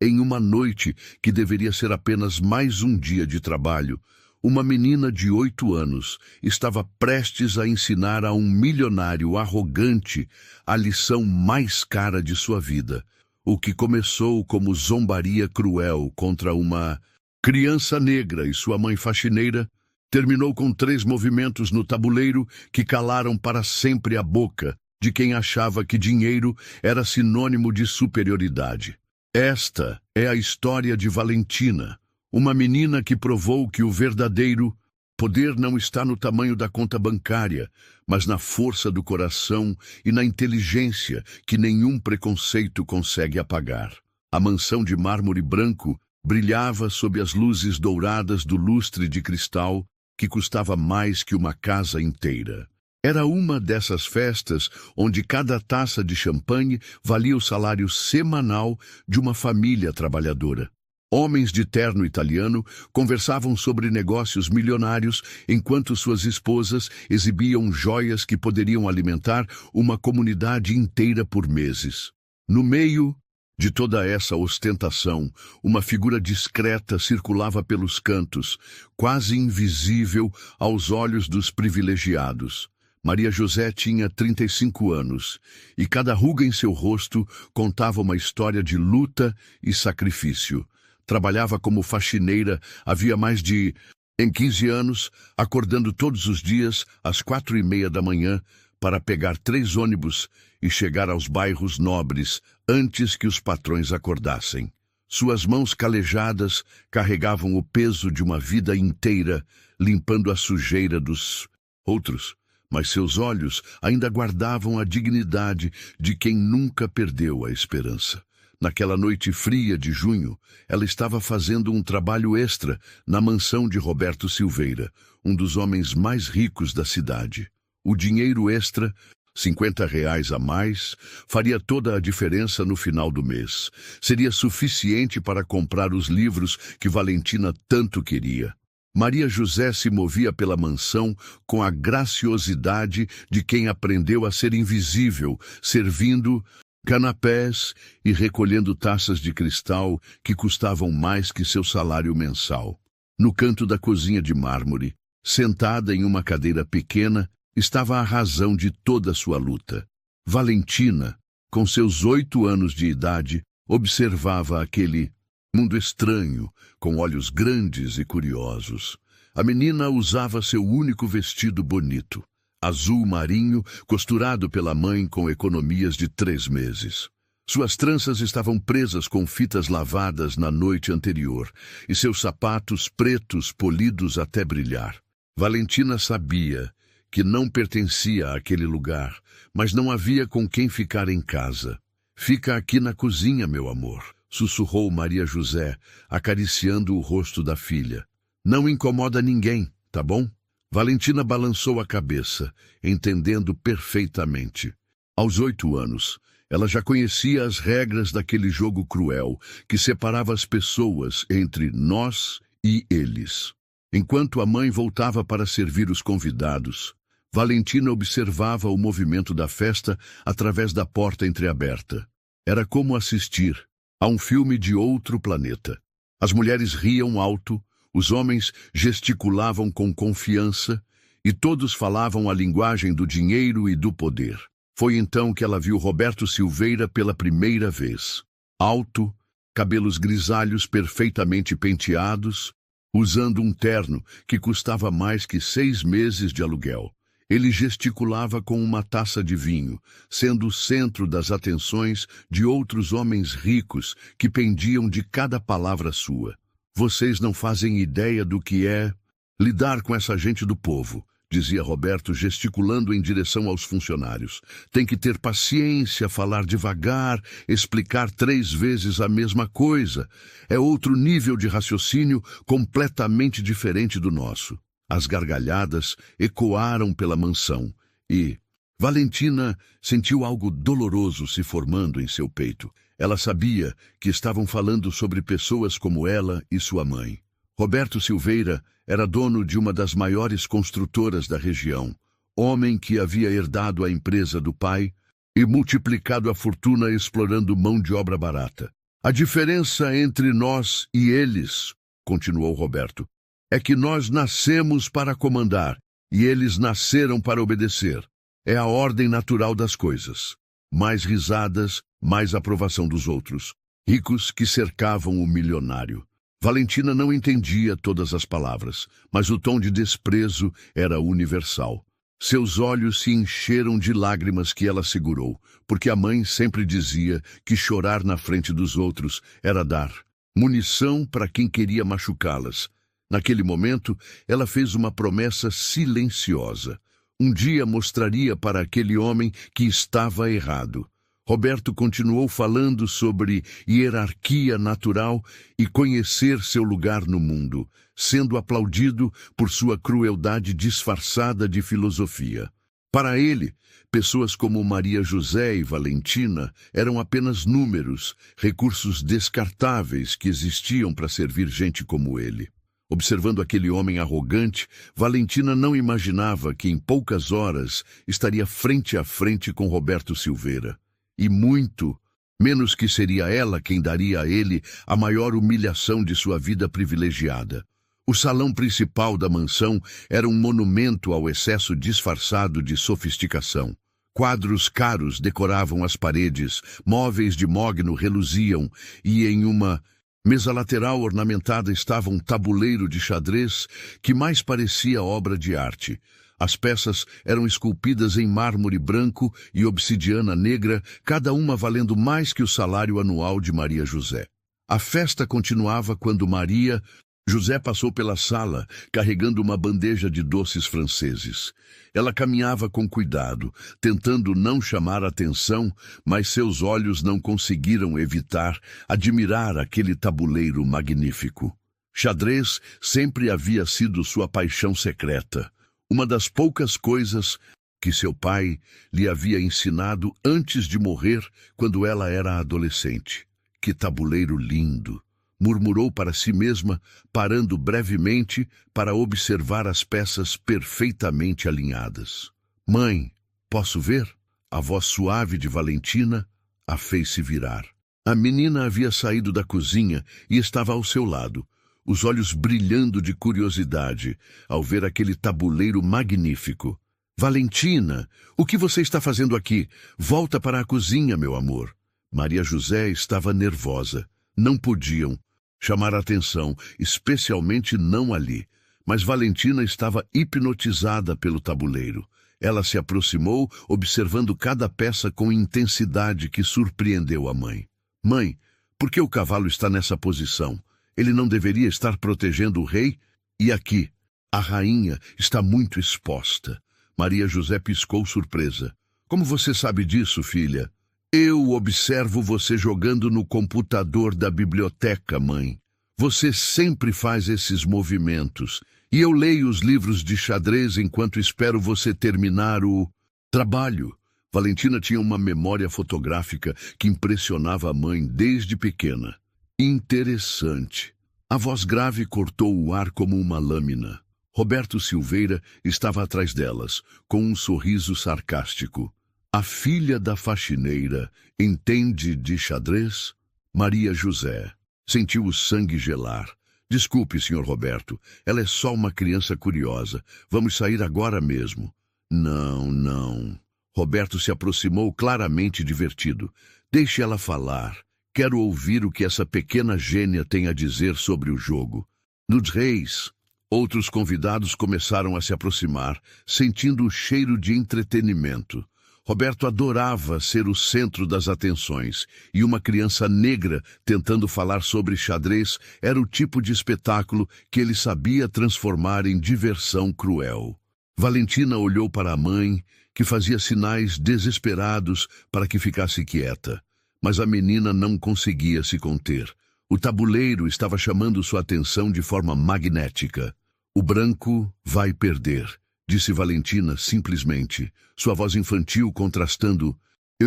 Em uma noite que deveria ser apenas mais um dia de trabalho, uma menina de 8 anos estava prestes a ensinar a um milionário arrogante a lição mais cara de sua vida. O que começou como zombaria cruel contra uma criança negra e sua mãe faxineira, terminou com 3 movimentos no tabuleiro que calaram para sempre a boca de quem achava que dinheiro era sinônimo de superioridade. Esta é a história de Valentina, uma menina que provou que o verdadeiro poder não está no tamanho da conta bancária, mas na força do coração e na inteligência que nenhum preconceito consegue apagar. A mansão de mármore branco brilhava sob as luzes douradas do lustre de cristal que custava mais que uma casa inteira. Era uma dessas festas onde cada taça de champanhe valia o salário semanal de uma família trabalhadora. Homens de terno italiano conversavam sobre negócios milionários enquanto suas esposas exibiam joias que poderiam alimentar uma comunidade inteira por meses. No meio de toda essa ostentação, uma figura discreta circulava pelos cantos, quase invisível aos olhos dos privilegiados. Maria José tinha 35 anos, e cada ruga em seu rosto contava uma história de luta e sacrifício. Trabalhava como faxineira havia mais de 15 anos, acordando todos os dias às 4:30 da manhã para pegar 3 ônibus e chegar aos bairros nobres antes que os patrões acordassem. Suas mãos calejadas carregavam o peso de uma vida inteira, limpando a sujeira dos outros. Mas seus olhos ainda guardavam a dignidade de quem nunca perdeu a esperança. Naquela noite fria de junho, ela estava fazendo um trabalho extra na mansão de Roberto Silveira, um dos homens mais ricos da cidade. O dinheiro extra, R$ 50 a mais, faria toda a diferença no final do mês. Seria suficiente para comprar os livros que Valentina tanto queria. Maria José se movia pela mansão com a graciosidade de quem aprendeu a ser invisível, servindo canapés e recolhendo taças de cristal que custavam mais que seu salário mensal. No canto da cozinha de mármore, sentada em uma cadeira pequena, estava a razão de toda sua luta. Valentina, com seus 8 anos de idade, observava aquele mundo estranho, com olhos grandes e curiosos. A menina usava seu único vestido bonito, azul marinho, costurado pela mãe com economias de 3 meses. Suas tranças estavam presas com fitas lavadas na noite anterior, e seus sapatos pretos polidos até brilhar. Valentina sabia que não pertencia àquele lugar, mas não havia com quem ficar em casa. "Fica aqui na cozinha, meu amor", sussurrou Maria José, acariciando o rosto da filha. "Não incomoda ninguém, tá bom?" Valentina balançou a cabeça, entendendo perfeitamente. Aos 8 anos, ela já conhecia as regras daquele jogo cruel que separava as pessoas entre nós e eles. Enquanto a mãe voltava para servir os convidados, Valentina observava o movimento da festa através da porta entreaberta. Era como assistir a um filme de outro planeta. As mulheres riam alto, os homens gesticulavam com confiança e todos falavam a linguagem do dinheiro e do poder. Foi então que ela viu Roberto Silveira pela primeira vez. Alto, cabelos grisalhos perfeitamente penteados, usando um terno que custava mais que 6 meses de aluguel. Ele gesticulava com uma taça de vinho, sendo o centro das atenções de outros homens ricos que pendiam de cada palavra sua. "Vocês não fazem ideia do que é lidar com essa gente do povo", dizia Roberto, gesticulando em direção aos funcionários. "Tem que ter paciência, falar devagar, explicar 3 vezes a mesma coisa. É outro nível de raciocínio completamente diferente do nosso." As gargalhadas ecoaram pela mansão e Valentina sentiu algo doloroso se formando em seu peito. Ela sabia que estavam falando sobre pessoas como ela e sua mãe. Roberto Silveira era dono de uma das maiores construtoras da região, homem que havia herdado a empresa do pai e multiplicado a fortuna explorando mão de obra barata. A diferença entre nós e eles, continuou Roberto, é que nós nascemos para comandar e eles nasceram para obedecer. É a ordem natural das coisas. Mais risadas, mais aprovação dos outros. Ricos que cercavam o milionário. Valentina não entendia todas as palavras, mas o tom de desprezo era universal. Seus olhos se encheram de lágrimas que ela segurou, porque a mãe sempre dizia que chorar na frente dos outros era dar munição para quem queria machucá-las. Naquele momento, ela fez uma promessa silenciosa. Um dia mostraria para aquele homem que estava errado. Roberto continuou falando sobre hierarquia natural e conhecer seu lugar no mundo, sendo aplaudido por sua crueldade disfarçada de filosofia. Para ele, pessoas como Maria José e Valentina eram apenas números, recursos descartáveis que existiam para servir gente como ele. Observando aquele homem arrogante, Valentina não imaginava que em poucas horas estaria frente a frente com Roberto Silveira. E muito menos que seria ela quem daria a ele a maior humilhação de sua vida privilegiada. O salão principal da mansão era um monumento ao excesso disfarçado de sofisticação. Quadros caros decoravam as paredes, móveis de mogno reluziam, e em uma mesa lateral ornamentada estava um tabuleiro de xadrez que mais parecia obra de arte. As peças eram esculpidas em mármore branco e obsidiana negra, cada uma valendo mais que o salário anual de Maria José. A festa continuava quando Maria José passou pela sala, carregando uma bandeja de doces franceses. Ela caminhava com cuidado, tentando não chamar atenção, mas seus olhos não conseguiram evitar admirar aquele tabuleiro magnífico. Xadrez sempre havia sido sua paixão secreta. Uma das poucas coisas que seu pai lhe havia ensinado antes de morrer, quando ela era adolescente. Que tabuleiro lindo! Murmurou para si mesma, parando brevemente para observar as peças perfeitamente alinhadas. Mãe, posso ver? A voz suave de Valentina a fez-se virar. A menina havia saído da cozinha e estava ao seu lado, os olhos brilhando de curiosidade ao ver aquele tabuleiro magnífico. Valentina, o que você está fazendo aqui? Volta para a cozinha, meu amor. Maria José estava nervosa. Não podiam chamar atenção, especialmente não ali. Mas Valentina estava hipnotizada pelo tabuleiro. Ela se aproximou, observando cada peça com intensidade que surpreendeu a mãe. Mãe, por que o cavalo está nessa posição? Ele não deveria estar protegendo o rei? E aqui, a rainha está muito exposta. Maria José piscou surpresa. Como você sabe disso, filha? Eu observo você jogando no computador da biblioteca, mãe. Você sempre faz esses movimentos. E eu leio os livros de xadrez enquanto espero você terminar o trabalho. Valentina tinha uma memória fotográfica que impressionava a mãe desde pequena. Interessante. A voz grave cortou o ar como uma lâmina. Roberto Silveira estava atrás delas, com um sorriso sarcástico. A filha da faxineira entende de xadrez? Maria José sentiu o sangue gelar. Desculpe, Sr. Roberto, ela é só uma criança curiosa. Vamos sair agora mesmo. Não. Roberto se aproximou claramente divertido. Deixe ela falar. Quero ouvir o que essa pequena gênia tem a dizer sobre o jogo. Nos Reis, outros convidados começaram a se aproximar, sentindo o cheiro de entretenimento. Roberto adorava ser o centro das atenções, e uma criança negra tentando falar sobre xadrez era o tipo de espetáculo que ele sabia transformar em diversão cruel. Valentina olhou para a mãe, que fazia sinais desesperados para que ficasse quieta. Mas a menina não conseguia se conter. O tabuleiro estava chamando sua atenção de forma magnética. O branco vai perder, disse Valentina simplesmente, sua voz infantil contrastando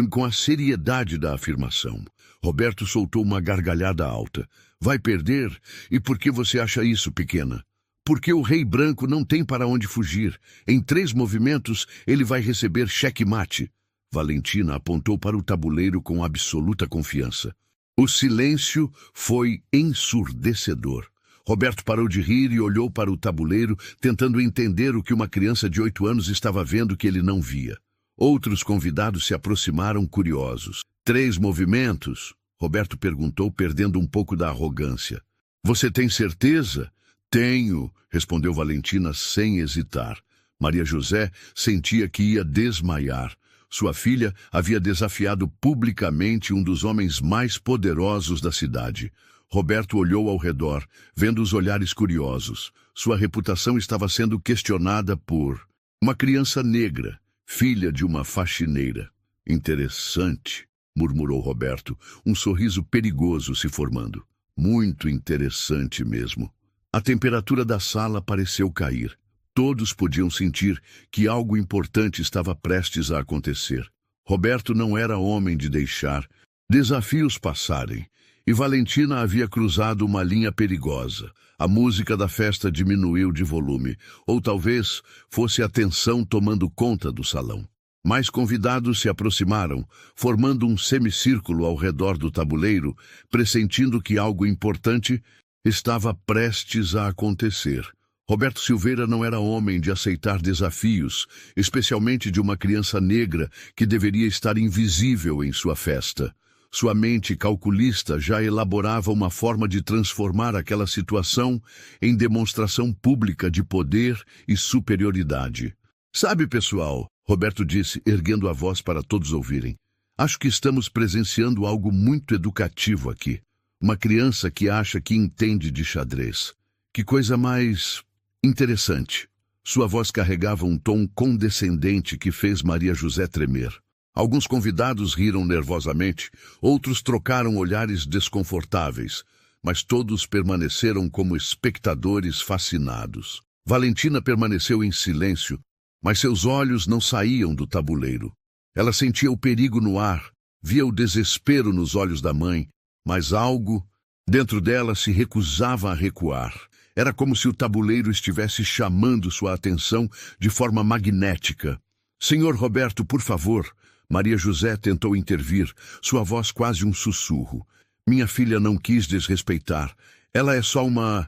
com a seriedade da afirmação. Roberto soltou uma gargalhada alta. Vai perder? E por que você acha isso, pequena? Porque o rei branco não tem para onde fugir. Em 3 movimentos, ele vai receber cheque-mate. Valentina apontou para o tabuleiro com absoluta confiança. O silêncio foi ensurdecedor. Roberto parou de rir e olhou para o tabuleiro, tentando entender o que uma criança de 8 anos estava vendo que ele não via. Outros convidados se aproximaram curiosos. 3 movimentos? Roberto perguntou, perdendo um pouco da arrogância. Você tem certeza? Tenho, respondeu Valentina sem hesitar. Maria José sentia que ia desmaiar. Sua filha havia desafiado publicamente um dos homens mais poderosos da cidade. Roberto olhou ao redor, vendo os olhares curiosos. Sua reputação estava sendo questionada por uma criança negra, filha de uma faxineira. Interessante, murmurou Roberto, um sorriso perigoso se formando. Muito interessante mesmo. A temperatura da sala pareceu cair. Todos podiam sentir que algo importante estava prestes a acontecer. Roberto não era homem de deixar desafios passarem, e Valentina havia cruzado uma linha perigosa. A música da festa diminuiu de volume, ou talvez fosse a tensão tomando conta do salão. Mais convidados se aproximaram, formando um semicírculo ao redor do tabuleiro, pressentindo que algo importante estava prestes a acontecer. Roberto Silveira não era homem de aceitar desafios, especialmente de uma criança negra que deveria estar invisível em sua festa. Sua mente calculista já elaborava uma forma de transformar aquela situação em demonstração pública de poder e superioridade. Sabe, pessoal, Roberto disse, erguendo a voz para todos ouvirem, acho que estamos presenciando algo muito educativo aqui. Uma criança que acha que entende de xadrez. Que coisa mais interessante. Sua voz carregava um tom condescendente que fez Maria José tremer. Alguns convidados riram nervosamente, outros trocaram olhares desconfortáveis, mas todos permaneceram como espectadores fascinados. Valentina permaneceu em silêncio, mas seus olhos não saíam do tabuleiro. Ela sentia o perigo no ar, via o desespero nos olhos da mãe, mas algo dentro dela se recusava a recuar. Era como se o tabuleiro estivesse chamando sua atenção de forma magnética. Senhor Roberto, por favor. Maria José tentou intervir, sua voz quase um sussurro. Minha filha não quis desrespeitar. Ela é só uma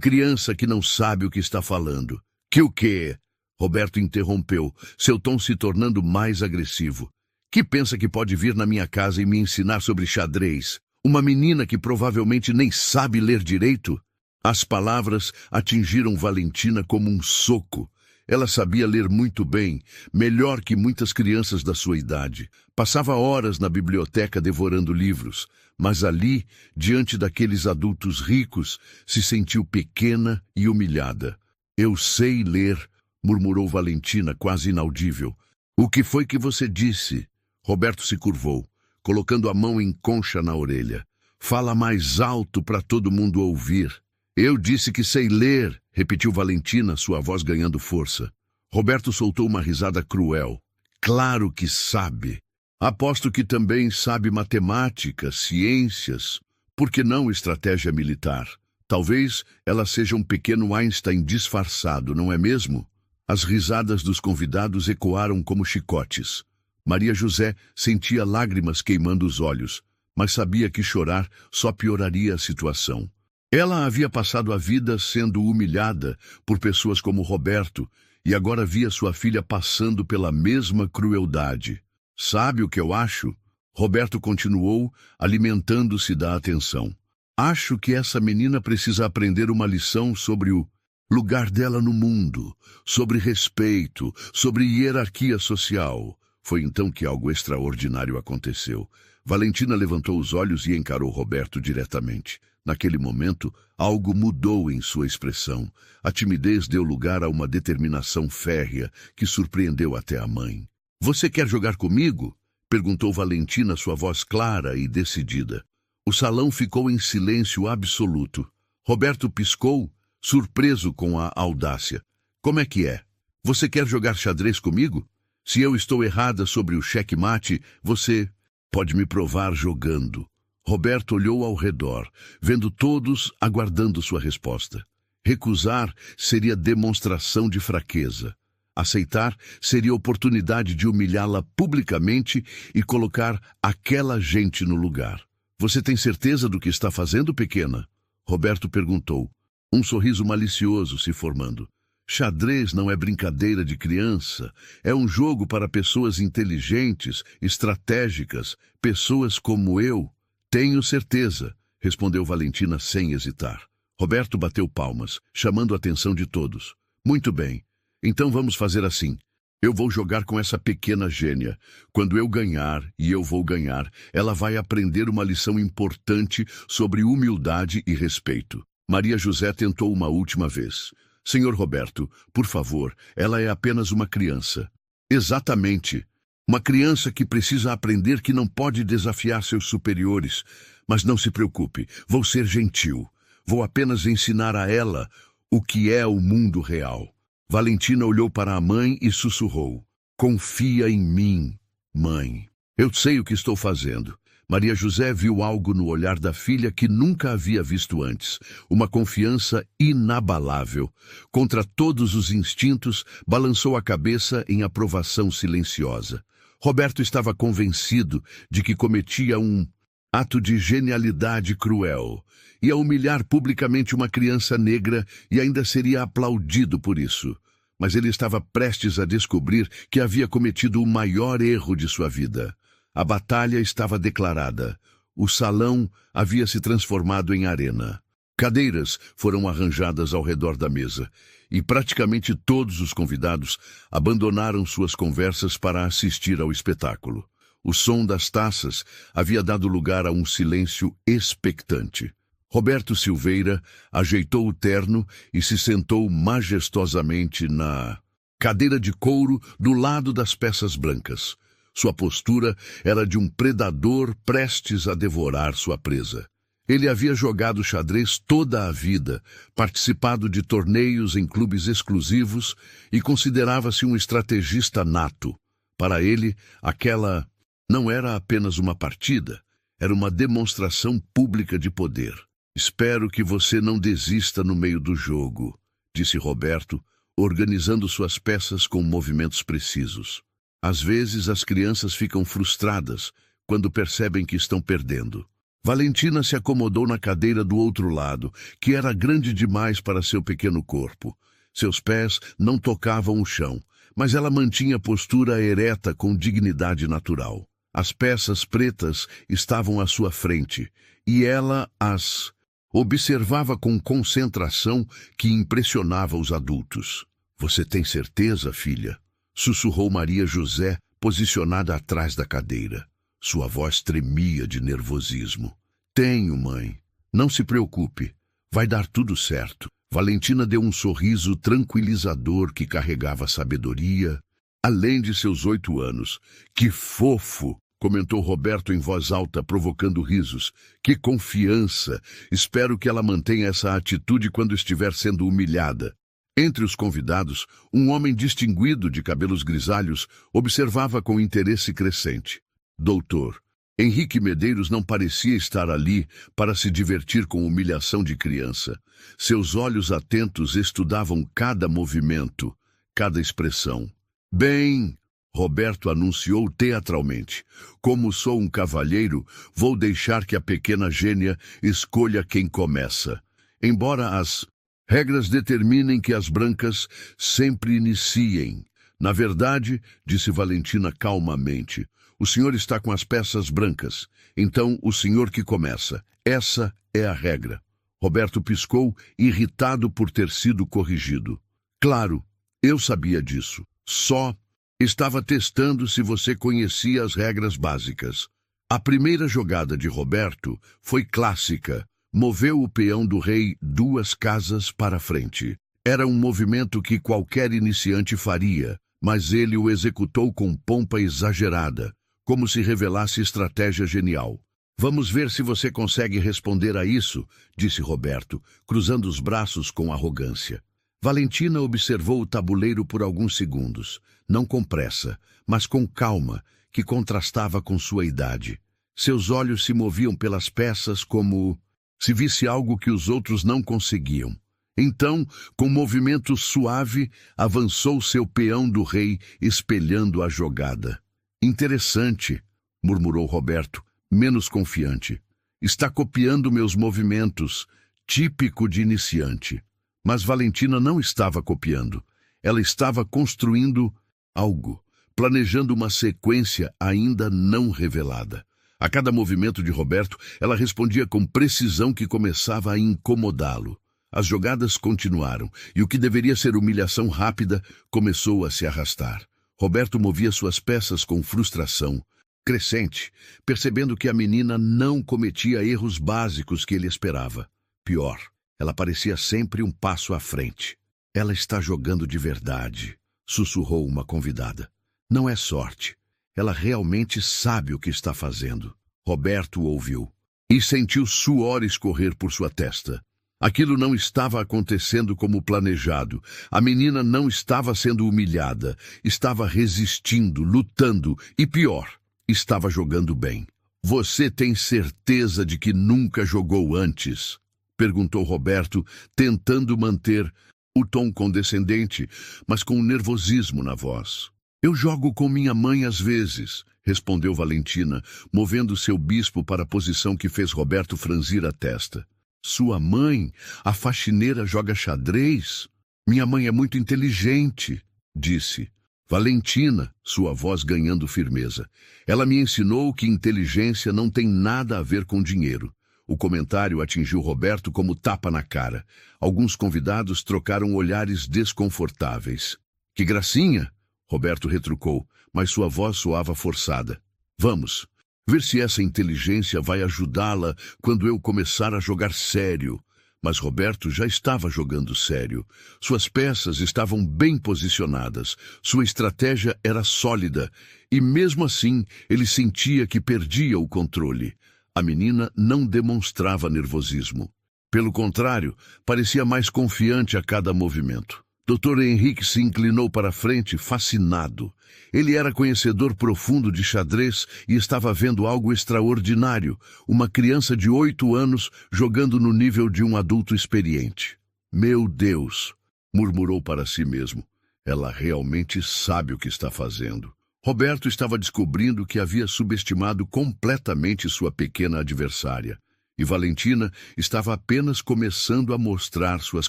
criança que não sabe o que está falando. Que o quê? Roberto interrompeu, seu tom se tornando mais agressivo. Que pensa que pode vir na minha casa e me ensinar sobre xadrez? Uma menina que provavelmente nem sabe ler direito? As palavras atingiram Valentina como um soco. Ela sabia ler muito bem, melhor que muitas crianças da sua idade. Passava horas na biblioteca devorando livros, mas ali, diante daqueles adultos ricos, se sentiu pequena e humilhada. Eu sei ler, murmurou Valentina, quase inaudível. O que foi que você disse? Roberto se curvou, colocando a mão em concha na orelha. Fala mais alto para todo mundo ouvir. Eu disse que sei ler, repetiu Valentina, sua voz ganhando força. Roberto soltou uma risada cruel. Claro que sabe. Aposto que também sabe matemática, ciências. Por que não estratégia militar? Talvez ela seja um pequeno Einstein disfarçado, não é mesmo? As risadas dos convidados ecoaram como chicotes. Maria José sentia lágrimas queimando os olhos, mas sabia que chorar só pioraria a situação. Ela havia passado a vida sendo humilhada por pessoas como Roberto e agora via sua filha passando pela mesma crueldade. Sabe o que eu acho? Roberto continuou, alimentando-se da atenção. Acho que essa menina precisa aprender uma lição sobre o lugar dela no mundo, sobre respeito, sobre hierarquia social. Foi então que algo extraordinário aconteceu. Valentina levantou os olhos e encarou Roberto diretamente. Naquele momento, algo mudou em sua expressão. A timidez deu lugar a uma determinação férrea que surpreendeu até a mãe. Você quer jogar comigo? Perguntou Valentina, sua voz clara e decidida. O salão ficou em silêncio absoluto. Roberto piscou, surpreso com a audácia. Como é que é? Você quer jogar xadrez comigo? Se eu estou errada sobre o xeque-mate, você pode me provar jogando. Roberto olhou ao redor, vendo todos aguardando sua resposta. Recusar seria demonstração de fraqueza. Aceitar seria oportunidade de humilhá-la publicamente e colocar aquela gente no lugar. Você tem certeza do que está fazendo, pequena? Roberto perguntou, um sorriso malicioso se formando. Xadrez não é brincadeira de criança, é um jogo para pessoas inteligentes, estratégicas, pessoas como eu. Tenho certeza, respondeu Valentina sem hesitar. Roberto bateu palmas, chamando a atenção de todos. Muito bem, então vamos fazer assim. Eu vou jogar com essa pequena gênia. Quando eu ganhar, e eu vou ganhar, ela vai aprender uma lição importante sobre humildade e respeito. Maria José tentou uma última vez. Senhor Roberto, por favor, ela é apenas uma criança. Exatamente. Uma criança que precisa aprender que não pode desafiar seus superiores. Mas não se preocupe, vou ser gentil. Vou apenas ensinar a ela o que é o mundo real. Valentina olhou para a mãe e sussurrou. Confia em mim, mãe. Eu sei o que estou fazendo. Maria José viu algo no olhar da filha que nunca havia visto antes. Uma confiança inabalável. Contra todos os instintos, balançou a cabeça em aprovação silenciosa. Roberto estava convencido de que cometia um ato de genialidade cruel. Ia humilhar publicamente uma criança negra e ainda seria aplaudido por isso. Mas ele estava prestes a descobrir que havia cometido o maior erro de sua vida. A batalha estava declarada. O salão havia se transformado em arena. Cadeiras foram arranjadas ao redor da mesa, e praticamente todos os convidados abandonaram suas conversas para assistir ao espetáculo. O som das taças havia dado lugar a um silêncio expectante. Roberto Silveira ajeitou o terno e se sentou majestosamente na cadeira de couro do lado das peças brancas. Sua postura era de um predador prestes a devorar sua presa. Ele havia jogado xadrez toda a vida, participado de torneios em clubes exclusivos e considerava-se um estrategista nato. Para ele, aquela não era apenas uma partida, era uma demonstração pública de poder. Espero que você não desista no meio do jogo, disse Roberto, organizando suas peças com movimentos precisos. Às vezes as crianças ficam frustradas quando percebem que estão perdendo. Valentina se acomodou na cadeira do outro lado, que era grande demais para seu pequeno corpo. Seus pés não tocavam o chão, mas ela mantinha a postura ereta com dignidade natural. As peças pretas estavam à sua frente, e ela as observava com concentração que impressionava os adultos. Você tem certeza, filha? Sussurrou Maria José, posicionada atrás da cadeira. Sua voz tremia de nervosismo. Tenho, mãe. Não se preocupe. Vai dar tudo certo. Valentina deu um sorriso tranquilizador que carregava sabedoria, além de seus 8 anos. Que fofo! Comentou Roberto em voz alta, provocando risos. Que confiança! Espero que ela mantenha essa atitude quando estiver sendo humilhada. Entre os convidados, um homem distinguido de cabelos grisalhos observava com interesse crescente. Doutor, Henrique Medeiros não parecia estar ali para se divertir com humilhação de criança. Seus olhos atentos estudavam cada movimento, cada expressão. Bem, Roberto anunciou teatralmente. Como sou um cavalheiro, vou deixar que a pequena gênia escolha quem começa. Embora as regras determinem que as brancas sempre iniciem. Na verdade, disse Valentina calmamente, o senhor está com as peças brancas. Então, o senhor que começa. Essa é a regra. Roberto piscou, irritado por ter sido corrigido. Claro, eu sabia disso. Só estava testando se você conhecia as regras básicas. A primeira jogada de Roberto foi clássica. Moveu o peão do rei 2 casas para frente. Era um movimento que qualquer iniciante faria, mas ele o executou com pompa exagerada, como se revelasse estratégia genial. Vamos ver se você consegue responder a isso, disse Roberto, cruzando os braços com arrogância. Valentina observou o tabuleiro por alguns segundos, não com pressa, mas com calma, que contrastava com sua idade. Seus olhos se moviam pelas peças como se visse algo que os outros não conseguiam. Então, com movimento suave, avançou seu peão do rei, espelhando a jogada. Interessante, murmurou Roberto, menos confiante. Está copiando meus movimentos, típico de iniciante. Mas Valentina não estava copiando. Ela estava construindo algo, planejando uma sequência ainda não revelada. A cada movimento de Roberto, ela respondia com precisão que começava a incomodá-lo. As jogadas continuaram, e o que deveria ser humilhação rápida começou a se arrastar. Roberto movia suas peças com frustração crescente, percebendo que a menina não cometia erros básicos que ele esperava. Pior, ela parecia sempre um passo à frente. Ela está jogando de verdade, sussurrou uma convidada. Não é sorte. Ela realmente sabe o que está fazendo. Roberto ouviu e sentiu suor escorrer por sua testa. Aquilo não estava acontecendo como planejado. A menina não estava sendo humilhada. Estava resistindo, lutando e, pior, estava jogando bem. Você tem certeza de que nunca jogou antes? Perguntou Roberto, tentando manter o tom condescendente, mas com nervosismo na voz. Eu jogo com minha mãe às vezes, respondeu Valentina, movendo seu bispo para a posição que fez Roberto franzir a testa. Sua mãe, a faxineira, joga xadrez? Minha mãe é muito inteligente, disse. Valentina, sua voz ganhando firmeza. Ela me ensinou que inteligência não tem nada a ver com dinheiro. O comentário atingiu Roberto como tapa na cara. Alguns convidados trocaram olhares desconfortáveis. Que gracinha! Roberto retrucou, mas sua voz soava forçada. Vamos, ver se essa inteligência vai ajudá-la quando eu começar a jogar sério. Mas Roberto já estava jogando sério. Suas peças estavam bem posicionadas, sua estratégia era sólida, e mesmo assim ele sentia que perdia o controle. A menina não demonstrava nervosismo. Pelo contrário, parecia mais confiante a cada movimento. Dr. Henrique se inclinou para a frente, fascinado. Ele era conhecedor profundo de xadrez e estava vendo algo extraordinário, uma criança de 8 anos jogando no nível de um adulto experiente. Meu Deus, murmurou para si mesmo. Ela realmente sabe o que está fazendo. Roberto estava descobrindo que havia subestimado completamente sua pequena adversária, e Valentina estava apenas começando a mostrar suas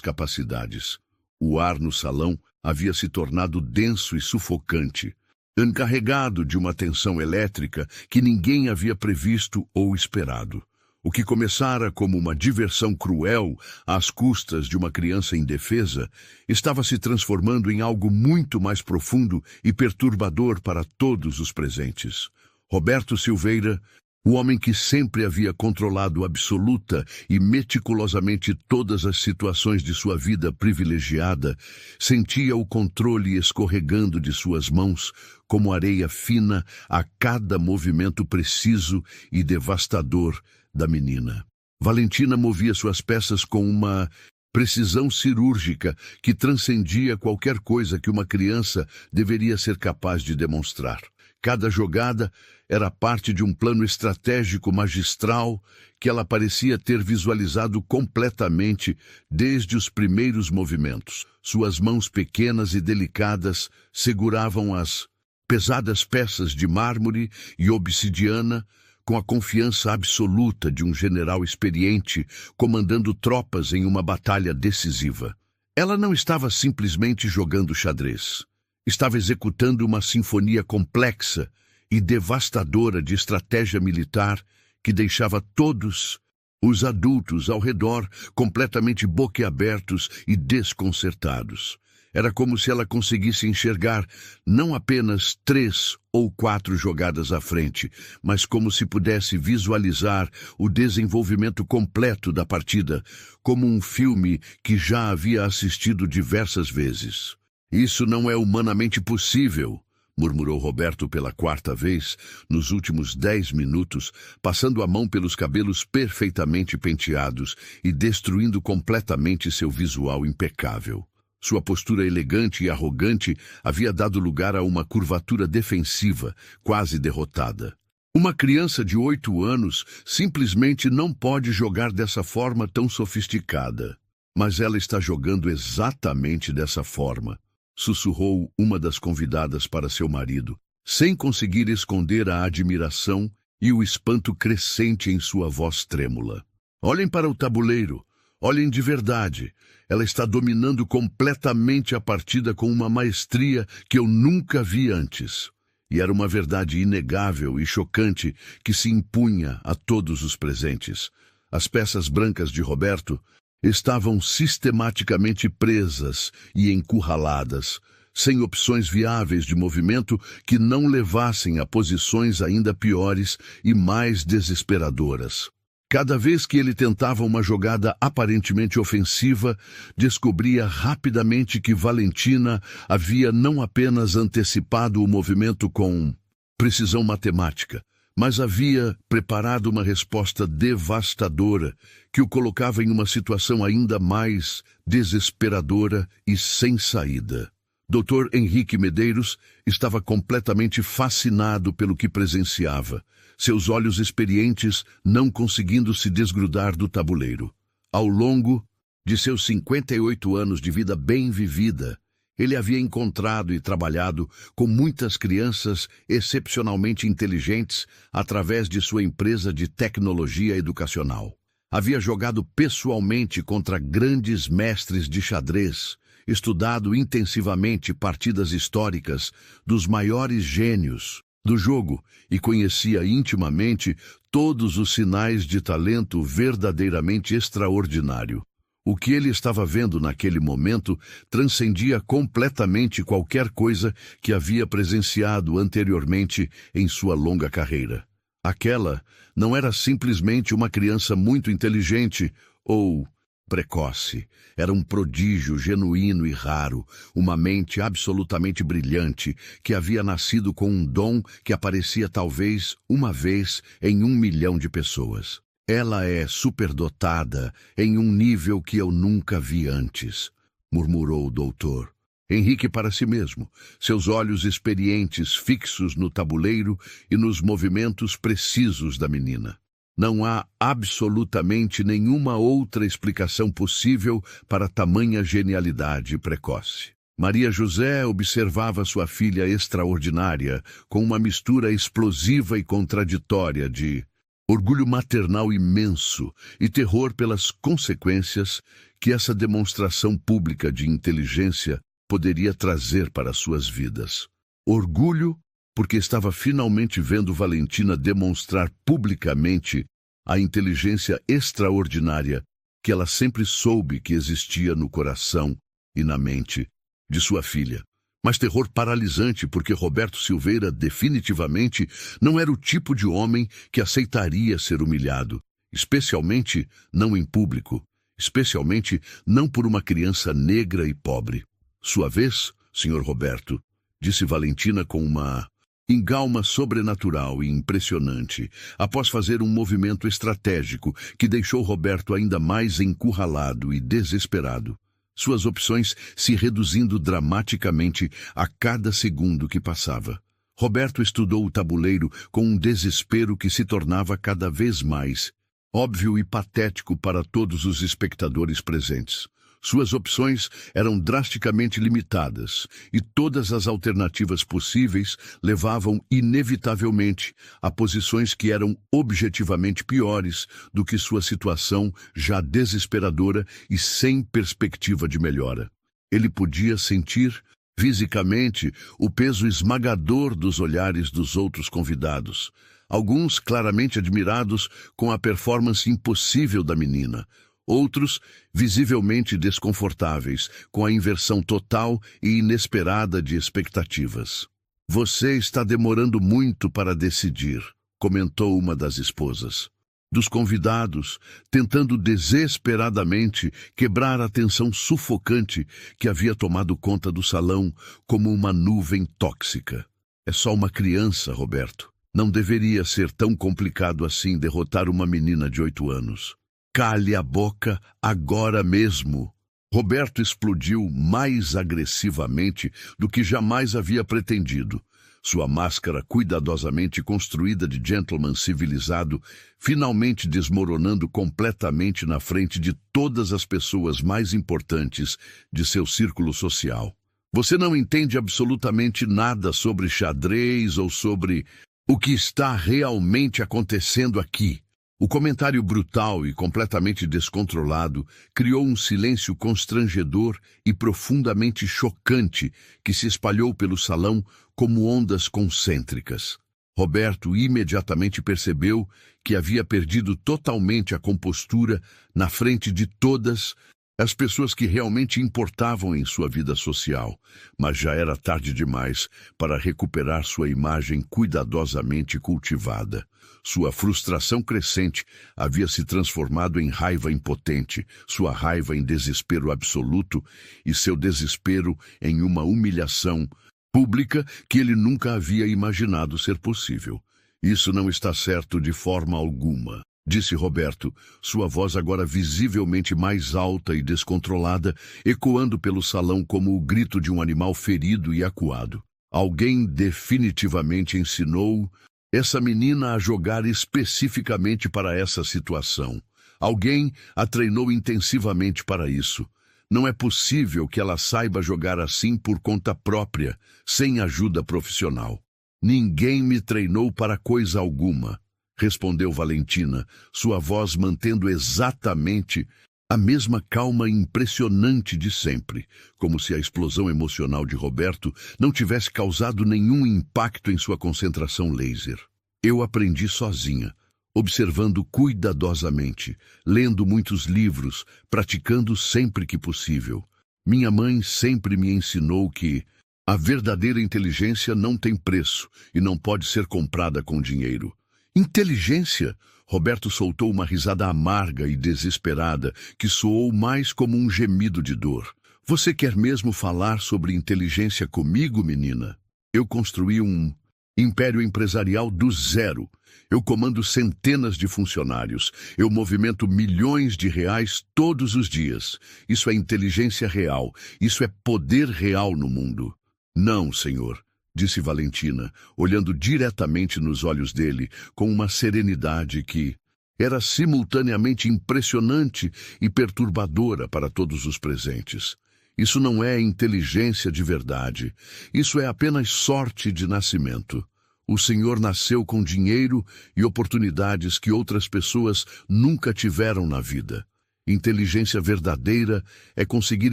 capacidades. O ar no salão havia se tornado denso e sufocante, encarregado de uma tensão elétrica que ninguém havia previsto ou esperado. O que começara como uma diversão cruel às custas de uma criança indefesa estava se transformando em algo muito mais profundo e perturbador para todos os presentes. Roberto Silveira, o homem que sempre havia controlado absoluta e meticulosamente todas as situações de sua vida privilegiada, sentia o controle escorregando de suas mãos como areia fina a cada movimento preciso e devastador da menina. Valentina movia suas peças com uma precisão cirúrgica que transcendia qualquer coisa que uma criança deveria ser capaz de demonstrar. Cada jogada era parte de um plano estratégico magistral que ela parecia ter visualizado completamente desde os primeiros movimentos. Suas mãos pequenas e delicadas seguravam as pesadas peças de mármore e obsidiana com a confiança absoluta de um general experiente comandando tropas em uma batalha decisiva. Ela não estava simplesmente jogando xadrez. Estava executando uma sinfonia complexa e devastadora de estratégia militar que deixava todos os adultos ao redor completamente boquiabertos e desconcertados. Era como se ela conseguisse enxergar não apenas 3 ou 4 jogadas à frente, mas como se pudesse visualizar o desenvolvimento completo da partida, como um filme que já havia assistido diversas vezes. Isso não é humanamente possível, murmurou Roberto pela 4ª vez, nos últimos 10 minutos, passando a mão pelos cabelos perfeitamente penteados e destruindo completamente seu visual impecável. Sua postura elegante e arrogante havia dado lugar a uma curvatura defensiva, quase derrotada. Uma criança de 8 anos simplesmente não pode jogar dessa forma tão sofisticada. Mas ela está jogando exatamente dessa forma, sussurrou uma das convidadas para seu marido, sem conseguir esconder a admiração e o espanto crescente em sua voz trêmula. Olhem para o tabuleiro. Olhem de verdade. Ela está dominando completamente a partida com uma maestria que eu nunca vi antes. E era uma verdade inegável e chocante que se impunha a todos os presentes. As peças brancas de Roberto estavam sistematicamente presas e encurraladas, sem opções viáveis de movimento que não levassem a posições ainda piores e mais desesperadoras. Cada vez que ele tentava uma jogada aparentemente ofensiva, descobria rapidamente que Valentina havia não apenas antecipado o movimento com precisão matemática, mas havia preparado uma resposta devastadora que o colocava em uma situação ainda mais desesperadora e sem saída. Dr. Henrique Medeiros estava completamente fascinado pelo que presenciava, seus olhos experientes não conseguindo se desgrudar do tabuleiro. Ao longo de seus 58 anos de vida bem vivida, ele havia encontrado e trabalhado com muitas crianças excepcionalmente inteligentes através de sua empresa de tecnologia educacional. Havia jogado pessoalmente contra grandes mestres de xadrez, estudado intensivamente partidas históricas dos maiores gênios do jogo e conhecia intimamente todos os sinais de talento verdadeiramente extraordinário. O que ele estava vendo naquele momento transcendia completamente qualquer coisa que havia presenciado anteriormente em sua longa carreira. Aquela não era simplesmente uma criança muito inteligente ou precoce. Era um prodígio genuíno e raro, uma mente absolutamente brilhante, que havia nascido com um dom que aparecia talvez uma vez em 1 milhão de pessoas. Ela é superdotada em um nível que eu nunca vi antes, murmurou o doutor. Henrique para si mesmo, seus olhos experientes fixos no tabuleiro e nos movimentos precisos da menina. Não há absolutamente nenhuma outra explicação possível para tamanha genialidade precoce. Maria José observava sua filha extraordinária com uma mistura explosiva e contraditória de orgulho maternal imenso e terror pelas consequências que essa demonstração pública de inteligência poderia trazer para suas vidas. Orgulho porque estava finalmente vendo Valentina demonstrar publicamente a inteligência extraordinária que ela sempre soube que existia no coração e na mente de sua filha. Mas terror paralisante porque Roberto Silveira definitivamente não era o tipo de homem que aceitaria ser humilhado, especialmente não em público, especialmente não por uma criança negra e pobre. Sua vez, Sr. Roberto, disse Valentina com uma engalma sobrenatural e impressionante, após fazer um movimento estratégico que deixou Roberto ainda mais encurralado e desesperado, suas opções se reduzindo dramaticamente a cada segundo que passava. Roberto estudou o tabuleiro com um desespero que se tornava cada vez mais óbvio e patético para todos os espectadores presentes. Suas opções eram drasticamente limitadas, e todas as alternativas possíveis levavam inevitavelmente a posições que eram objetivamente piores do que sua situação já desesperadora e sem perspectiva de melhora. Ele podia sentir, fisicamente, o peso esmagador dos olhares dos outros convidados, alguns claramente admirados com a performance impossível da menina, outros visivelmente desconfortáveis com a inversão total e inesperada de expectativas. Você está demorando muito para decidir, comentou uma das esposas. Dos convidados, tentando desesperadamente quebrar a tensão sufocante que havia tomado conta do salão como uma nuvem tóxica. É só uma criança, Roberto. Não deveria ser tão complicado assim derrotar uma menina de 8 anos. Cale a boca agora mesmo. Roberto explodiu mais agressivamente do que jamais havia pretendido. Sua máscara cuidadosamente construída de gentleman civilizado, finalmente desmoronando completamente na frente de todas as pessoas mais importantes de seu círculo social. Você não entende absolutamente nada sobre xadrez ou sobre O que está realmente acontecendo aqui? O comentário brutal e completamente descontrolado criou um silêncio constrangedor e profundamente chocante que se espalhou pelo salão como ondas concêntricas. Roberto imediatamente percebeu que havia perdido totalmente a compostura na frente de todas as pessoas que realmente importavam em sua vida social, mas já era tarde demais para recuperar sua imagem cuidadosamente cultivada. Sua frustração crescente havia se transformado em raiva impotente, sua raiva em desespero absoluto e seu desespero em uma humilhação pública que ele nunca havia imaginado ser possível. Isso não está certo de forma alguma, disse Roberto, sua voz agora visivelmente mais alta e descontrolada, ecoando pelo salão como o grito de um animal ferido e acuado. Alguém definitivamente ensinou essa menina a jogar especificamente para essa situação. Alguém a treinou intensivamente para isso. Não é possível que ela saiba jogar assim por conta própria, sem ajuda profissional. Ninguém me treinou para coisa alguma, respondeu Valentina, sua voz mantendo exatamente a mesma calma impressionante de sempre, como se a explosão emocional de Roberto não tivesse causado nenhum impacto em sua concentração laser. Eu aprendi sozinha, observando cuidadosamente, lendo muitos livros, praticando sempre que possível. Minha mãe sempre me ensinou que a verdadeira inteligência não tem preço e não pode ser comprada com dinheiro. Inteligência? Roberto soltou uma risada amarga e desesperada que soou mais como um gemido de dor. Você quer mesmo falar sobre inteligência comigo, menina? Eu construí um império empresarial do zero. Eu comando centenas de funcionários. Eu movimento milhões de reais todos os dias. Isso é inteligência real. Isso é poder real no mundo. Não, senhor, disse Valentina, olhando diretamente nos olhos dele, com uma serenidade que era simultaneamente impressionante e perturbadora para todos os presentes. Isso não é inteligência de verdade. Isso é apenas sorte de nascimento. O senhor nasceu com dinheiro e oportunidades que outras pessoas nunca tiveram na vida. Inteligência verdadeira é conseguir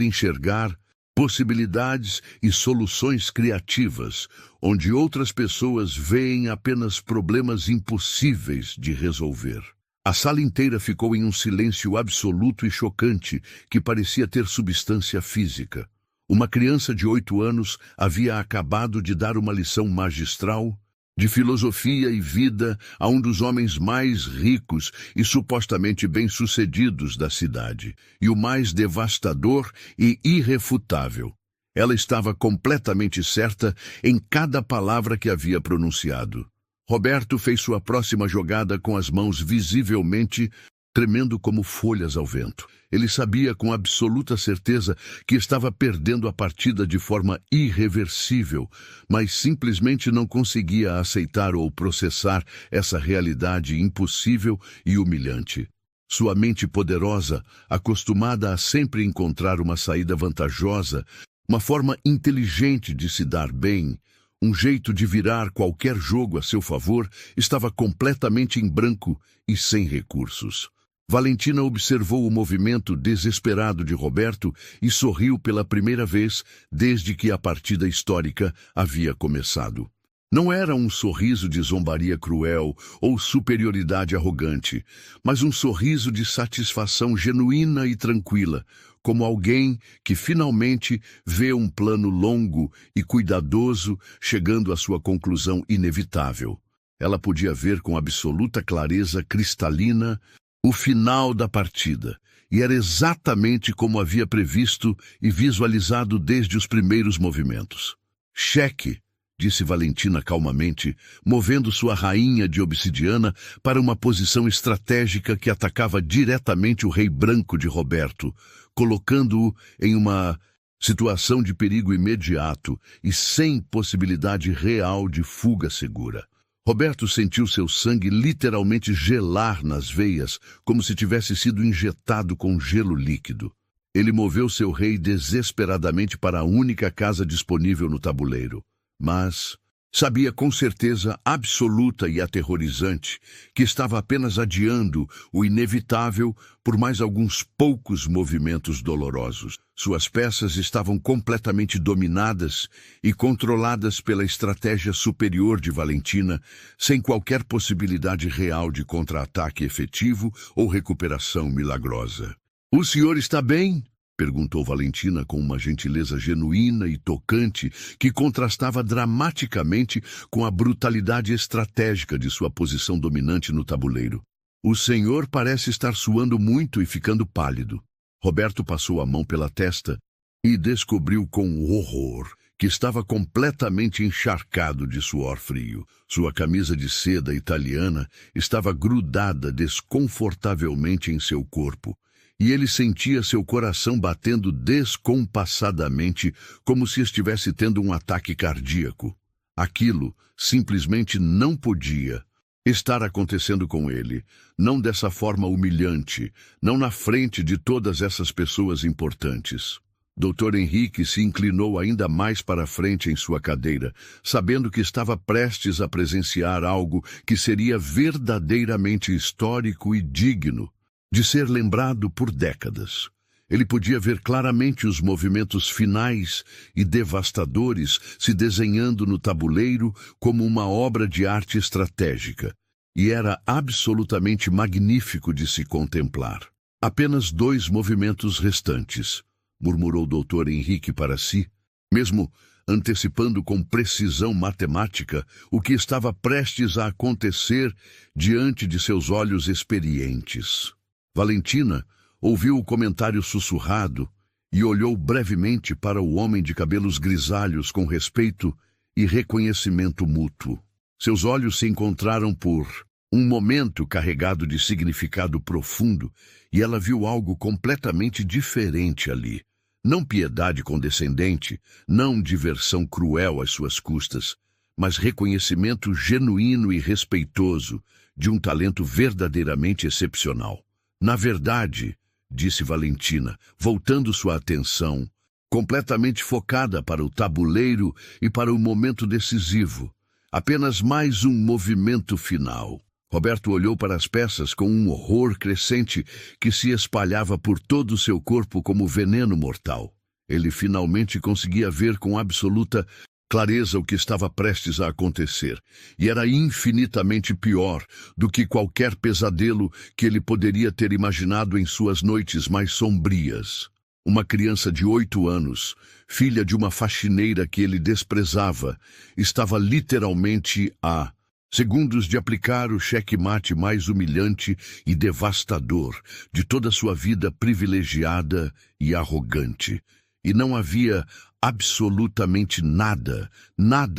enxergar possibilidades e soluções criativas, onde outras pessoas veem apenas problemas impossíveis de resolver. A sala inteira ficou em um silêncio absoluto e chocante que parecia ter substância física. Uma criança de 8 anos havia acabado de dar uma lição magistral de filosofia e vida a um dos homens mais ricos e supostamente bem-sucedidos da cidade, e o mais devastador e irrefutável. Ela estava completamente certa em cada palavra que havia pronunciado. Roberto fez sua próxima jogada com as mãos visivelmente tremendo como folhas ao vento. Ele sabia com absoluta certeza que estava perdendo a partida de forma irreversível, mas simplesmente não conseguia aceitar ou processar essa realidade impossível e humilhante. Sua mente poderosa, acostumada a sempre encontrar uma saída vantajosa, uma forma inteligente de se dar bem, um jeito de virar qualquer jogo a seu favor, estava completamente em branco e sem recursos. Valentina observou o movimento desesperado de Roberto e sorriu pela primeira vez desde que a partida histórica havia começado. Não era um sorriso de zombaria cruel ou superioridade arrogante, mas um sorriso de satisfação genuína e tranquila, como alguém que finalmente vê um plano longo e cuidadoso chegando à sua conclusão inevitável. Ela podia ver com absoluta clareza cristalina o final da partida, e era exatamente como havia previsto e visualizado desde os primeiros movimentos. Cheque, disse Valentina calmamente, movendo sua rainha de obsidiana para uma posição estratégica que atacava diretamente o rei branco de Roberto, colocando-o em uma situação de perigo imediato e sem possibilidade real de fuga segura. Roberto sentiu seu sangue literalmente gelar nas veias, como se tivesse sido injetado com gelo líquido. Ele moveu seu rei desesperadamente para a única casa disponível no tabuleiro. Mas Sabia com certeza absoluta e aterrorizante que estava apenas adiando o inevitável por mais alguns poucos movimentos dolorosos. Suas peças estavam completamente dominadas e controladas pela estratégia superior de Valentina, sem qualquer possibilidade real de contra-ataque efetivo ou recuperação milagrosa. "O senhor está bem?" perguntou Valentina com uma gentileza genuína e tocante que contrastava dramaticamente com a brutalidade estratégica de sua posição dominante no tabuleiro. "O senhor parece estar suando muito e ficando pálido." Roberto passou a mão pela testa e descobriu com horror que estava completamente encharcado de suor frio. Sua camisa de seda italiana estava grudada desconfortavelmente em seu corpo, e ele sentia seu coração batendo descompassadamente, como se estivesse tendo um ataque cardíaco. Aquilo simplesmente não podia estar acontecendo com ele, não dessa forma humilhante, não na frente de todas essas pessoas importantes. Dr. Henrique se inclinou ainda mais para a frente em sua cadeira, sabendo que estava prestes a presenciar algo que seria verdadeiramente histórico e digno de ser lembrado por décadas. Ele podia ver claramente os movimentos finais e devastadores se desenhando no tabuleiro como uma obra de arte estratégica, e era absolutamente magnífico de se contemplar. "Apenas 2 movimentos restantes", murmurou Dr. Henrique para si, mesmo antecipando com precisão matemática o que estava prestes a acontecer diante de seus olhos experientes. Valentina ouviu o comentário sussurrado e olhou brevemente para o homem de cabelos grisalhos com respeito e reconhecimento mútuo. Seus olhos se encontraram por um momento carregado de significado profundo, e ela viu algo completamente diferente ali. Não piedade condescendente, não diversão cruel às suas custas, mas reconhecimento genuíno e respeitoso de um talento verdadeiramente excepcional. "Na verdade", disse Valentina, voltando sua atenção, completamente focada para o tabuleiro e para o momento decisivo, "apenas mais um movimento final." Roberto olhou para as peças com um horror crescente que se espalhava por todo o seu corpo como veneno mortal. Ele finalmente conseguia ver com absoluta clareza o que estava prestes a acontecer, e era infinitamente pior do que qualquer pesadelo que ele poderia ter imaginado em suas noites mais sombrias. Uma criança de 8 anos, filha de uma faxineira que ele desprezava, estava literalmente a segundos de aplicar o checkmate mais humilhante e devastador de toda sua vida privilegiada e arrogante. E não havia absolutamente nada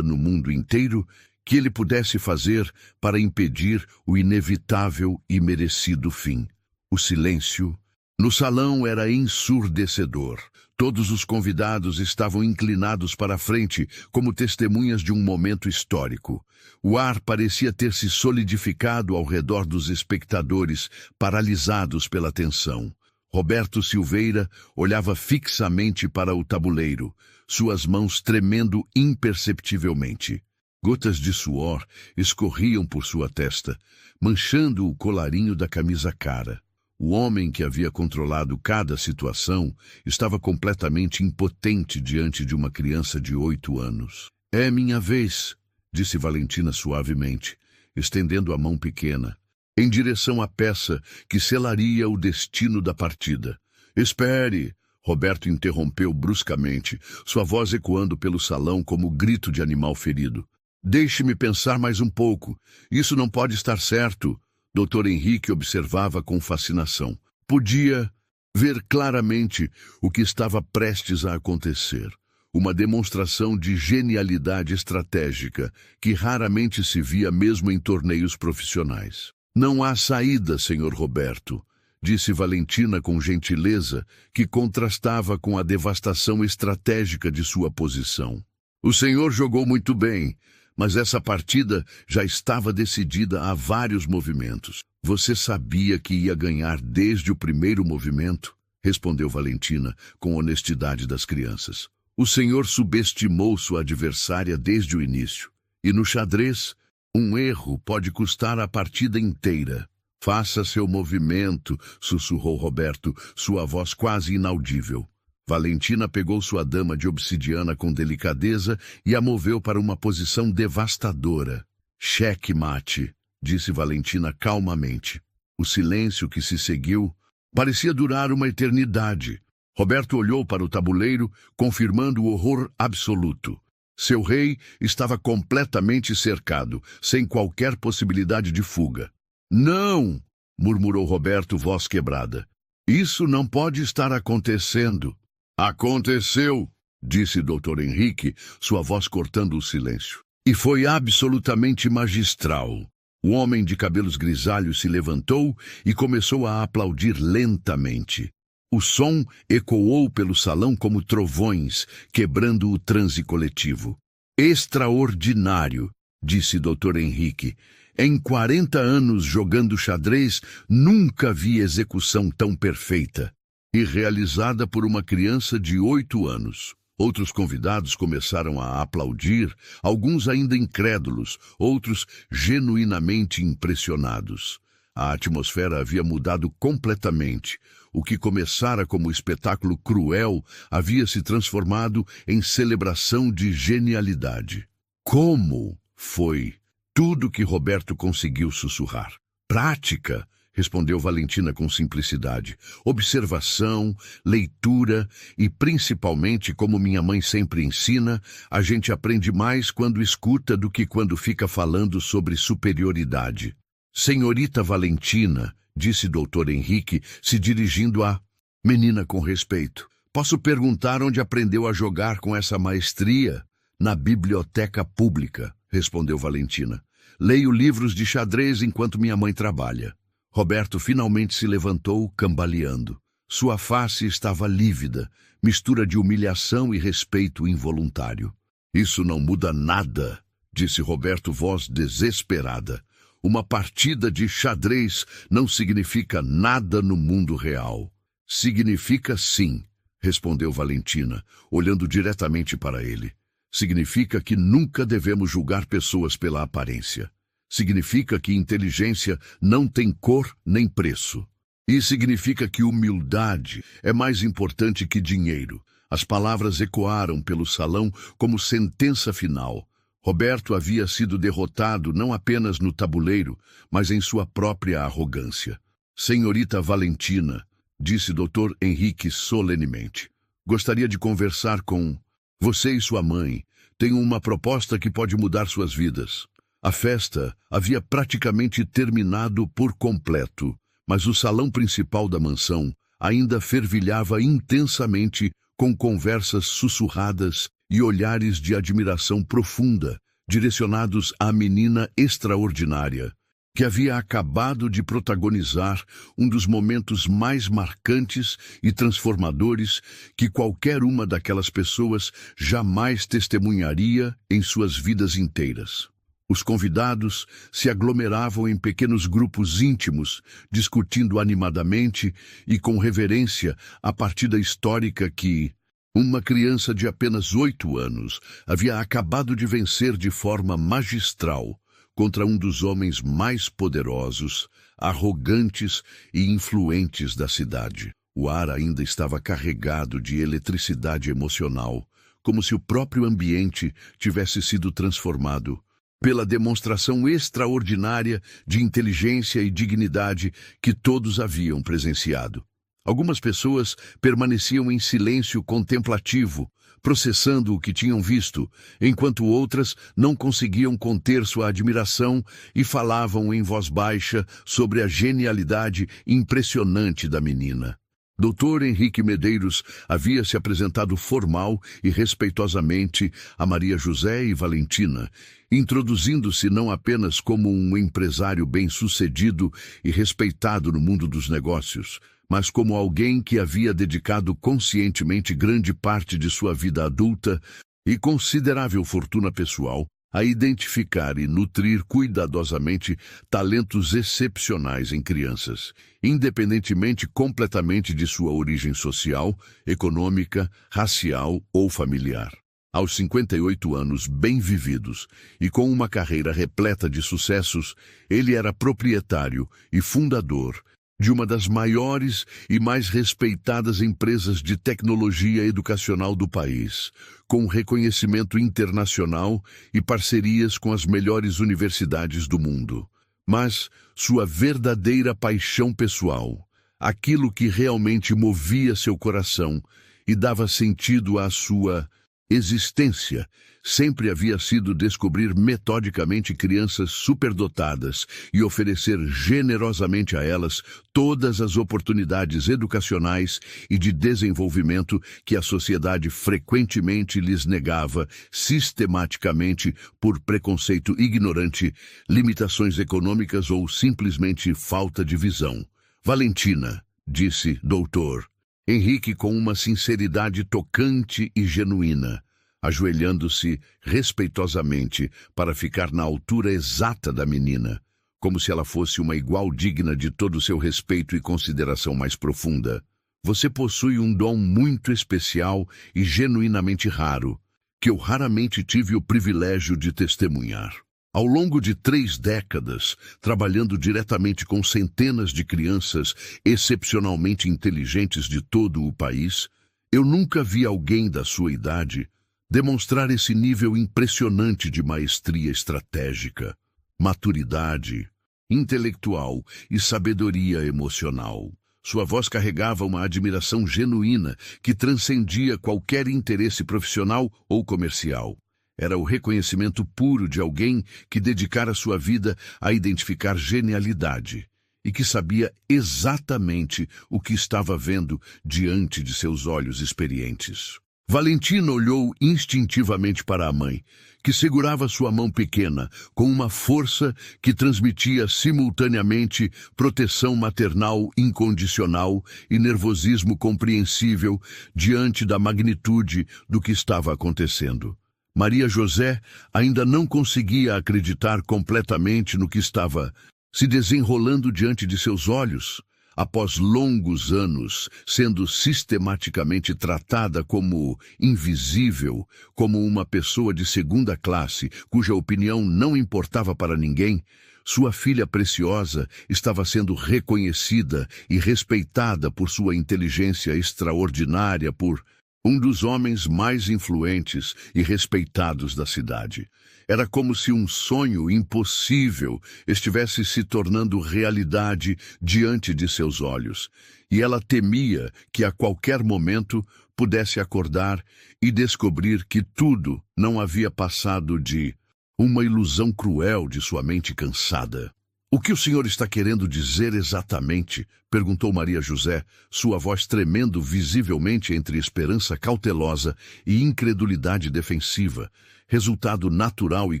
no mundo inteiro que ele pudesse fazer para impedir o inevitável e merecido fim. O silêncio no salão era ensurdecedor. Todos os convidados estavam inclinados para a frente como testemunhas de um momento histórico. O ar parecia ter se solidificado ao redor dos espectadores, paralisados pela tensão. Roberto Silveira olhava fixamente para o tabuleiro, suas mãos tremendo imperceptivelmente. Gotas de suor escorriam por sua testa, manchando o colarinho da camisa cara. O homem que havia controlado cada situação estava completamente impotente diante de uma criança de 8 anos. "É minha vez", disse Valentina suavemente, estendendo a mão pequena em direção à peça que selaria o destino da partida. "Espere!" Roberto interrompeu bruscamente, sua voz ecoando pelo salão como grito de animal ferido. "Deixe-me pensar mais um pouco. Isso não pode estar certo." Dr. Henrique observava com fascinação. Podia ver claramente o que estava prestes a acontecer. Uma demonstração de genialidade estratégica que raramente se via mesmo em torneios profissionais. "Não há saída, Sr. Roberto", disse Valentina com gentileza que contrastava com a devastação estratégica de sua posição. "O senhor jogou muito bem, mas essa partida já estava decidida há vários movimentos. Você sabia que ia ganhar desde o primeiro movimento?" respondeu Valentina com honestidade das crianças. "O senhor subestimou sua adversária desde o início. E no xadrez, um erro pode custar a partida inteira. Faça seu movimento, sussurrou Roberto, sua voz quase inaudível. Valentina pegou sua dama de obsidiana com delicadeza e a moveu para uma posição devastadora. Cheque-mate, disse Valentina calmamente. O silêncio que se seguiu parecia durar uma eternidade. Roberto olhou para o tabuleiro, confirmando o horror absoluto. Seu rei estava completamente cercado, sem qualquer possibilidade de fuga. Não! Murmurou Roberto, voz quebrada. Isso não pode estar acontecendo. Aconteceu, disse Dr. Henrique, sua voz cortando o silêncio. E foi absolutamente magistral. O homem de cabelos grisalhos se levantou e começou a aplaudir lentamente. O som ecoou pelo salão como trovões, quebrando o transe coletivo. Extraordinário, disse Dr. Henrique. Em 40 anos jogando xadrez, nunca vi execução tão perfeita. E realizada por uma criança de 8 anos. Outros convidados começaram a aplaudir, alguns ainda incrédulos, outros genuinamente impressionados. A atmosfera havia mudado completamente. O que começara como espetáculo cruel havia se transformado em celebração de genialidade. Como foi tudo que Roberto conseguiu sussurrar? Prática, respondeu Valentina com simplicidade. Observação, leitura e, principalmente, como minha mãe sempre ensina, a gente aprende mais quando escuta do que quando fica falando sobre superioridade. Senhorita Valentina, disse Dr. Henrique, se dirigindo à menina com respeito. Posso perguntar onde aprendeu a jogar com essa maestria? Na biblioteca pública, respondeu Valentina. Leio livros de xadrez enquanto minha mãe trabalha. Roberto finalmente se levantou, cambaleando. Sua face estava lívida, mistura de humilhação e respeito involuntário. Isso não muda nada, disse Roberto, voz desesperada. Uma partida de xadrez não significa nada no mundo real. Significa sim, respondeu Valentina, olhando diretamente para ele. Significa que nunca devemos julgar pessoas pela aparência. Significa que inteligência não tem cor nem preço. E significa que humildade é mais importante que dinheiro. As palavras ecoaram pelo salão como sentença final. Roberto havia sido derrotado não apenas no tabuleiro, mas em sua própria arrogância. Senhorita Valentina, disse Dr. Henrique solenemente, gostaria de conversar com você e sua mãe. Tenho uma proposta que pode mudar suas vidas. A festa havia praticamente terminado por completo, mas o salão principal da mansão ainda fervilhava intensamente com conversas sussurradas e olhares de admiração profunda, direcionados à menina extraordinária, que havia acabado de protagonizar um dos momentos mais marcantes e transformadores que qualquer uma daquelas pessoas jamais testemunharia em suas vidas inteiras. Os convidados se aglomeravam em pequenos grupos íntimos, discutindo animadamente e com reverência a partida histórica que uma criança de apenas 8 anos havia acabado de vencer de forma magistral contra um dos homens mais poderosos, arrogantes e influentes da cidade. O ar ainda estava carregado de eletricidade emocional, como se o próprio ambiente tivesse sido transformado pela demonstração extraordinária de inteligência e dignidade que todos haviam presenciado. Algumas pessoas permaneciam em silêncio contemplativo, processando o que tinham visto, enquanto outras não conseguiam conter sua admiração e falavam em voz baixa sobre a genialidade impressionante da menina. Dr. Henrique Medeiros havia se apresentado formal e respeitosamente a Maria José e Valentina, introduzindo-se não apenas como um empresário bem-sucedido e respeitado no mundo dos negócios, mas como alguém que havia dedicado conscientemente grande parte de sua vida adulta e considerável fortuna pessoal a identificar e nutrir cuidadosamente talentos excepcionais em crianças, independentemente completamente de sua origem social, econômica, racial ou familiar. Aos 58 anos bem vividos e com uma carreira repleta de sucessos, ele era proprietário e fundador de uma das maiores e mais respeitadas empresas de tecnologia educacional do país, com reconhecimento internacional e parcerias com as melhores universidades do mundo. Mas sua verdadeira paixão pessoal, aquilo que realmente movia seu coração e dava sentido à sua existência, sempre havia sido descobrir metodicamente crianças superdotadas e oferecer generosamente a elas todas as oportunidades educacionais e de desenvolvimento que a sociedade frequentemente lhes negava sistematicamente por preconceito ignorante, limitações econômicas ou simplesmente falta de visão. Valentina, disse Dr. Henrique com uma sinceridade tocante e genuína, ajoelhando-se respeitosamente para ficar na altura exata da menina, como se ela fosse uma igual digna de todo o seu respeito e consideração mais profunda. Você possui um dom muito especial e genuinamente raro, que eu raramente tive o privilégio de testemunhar. Ao longo de 3 décadas, trabalhando diretamente com centenas de crianças excepcionalmente inteligentes de todo o país, eu nunca vi alguém da sua idade demonstrar esse nível impressionante de maestria estratégica, maturidade intelectual e sabedoria emocional. Sua voz carregava uma admiração genuína que transcendia qualquer interesse profissional ou comercial. Era o reconhecimento puro de alguém que dedicara sua vida a identificar genialidade e que sabia exatamente o que estava vendo diante de seus olhos experientes. Valentina olhou instintivamente para a mãe, que segurava sua mão pequena com uma força que transmitia simultaneamente proteção maternal incondicional e nervosismo compreensível diante da magnitude do que estava acontecendo. Maria José ainda não conseguia acreditar completamente no que estava se desenrolando diante de seus olhos, após longos anos sendo sistematicamente tratada como invisível, como uma pessoa de segunda classe, cuja opinião não importava para ninguém. Sua filha preciosa estava sendo reconhecida e respeitada por sua inteligência extraordinária, por um dos homens mais influentes e respeitados da cidade. Era como se um sonho impossível estivesse se tornando realidade diante de seus olhos, e ela temia que a qualquer momento pudesse acordar e descobrir que tudo não havia passado de uma ilusão cruel de sua mente cansada. "O que o senhor está querendo dizer exatamente?" perguntou Maria José, sua voz tremendo visivelmente entre esperança cautelosa e incredulidade defensiva, resultado natural e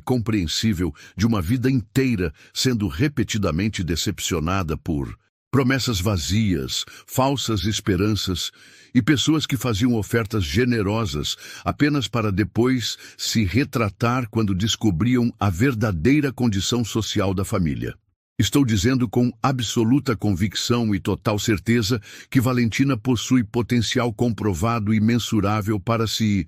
compreensível de uma vida inteira sendo repetidamente decepcionada por promessas vazias, falsas esperanças e pessoas que faziam ofertas generosas apenas para depois se retratar quando descobriam a verdadeira condição social da família. Estou dizendo com absoluta convicção e total certeza que Valentina possui potencial comprovado e mensurável para se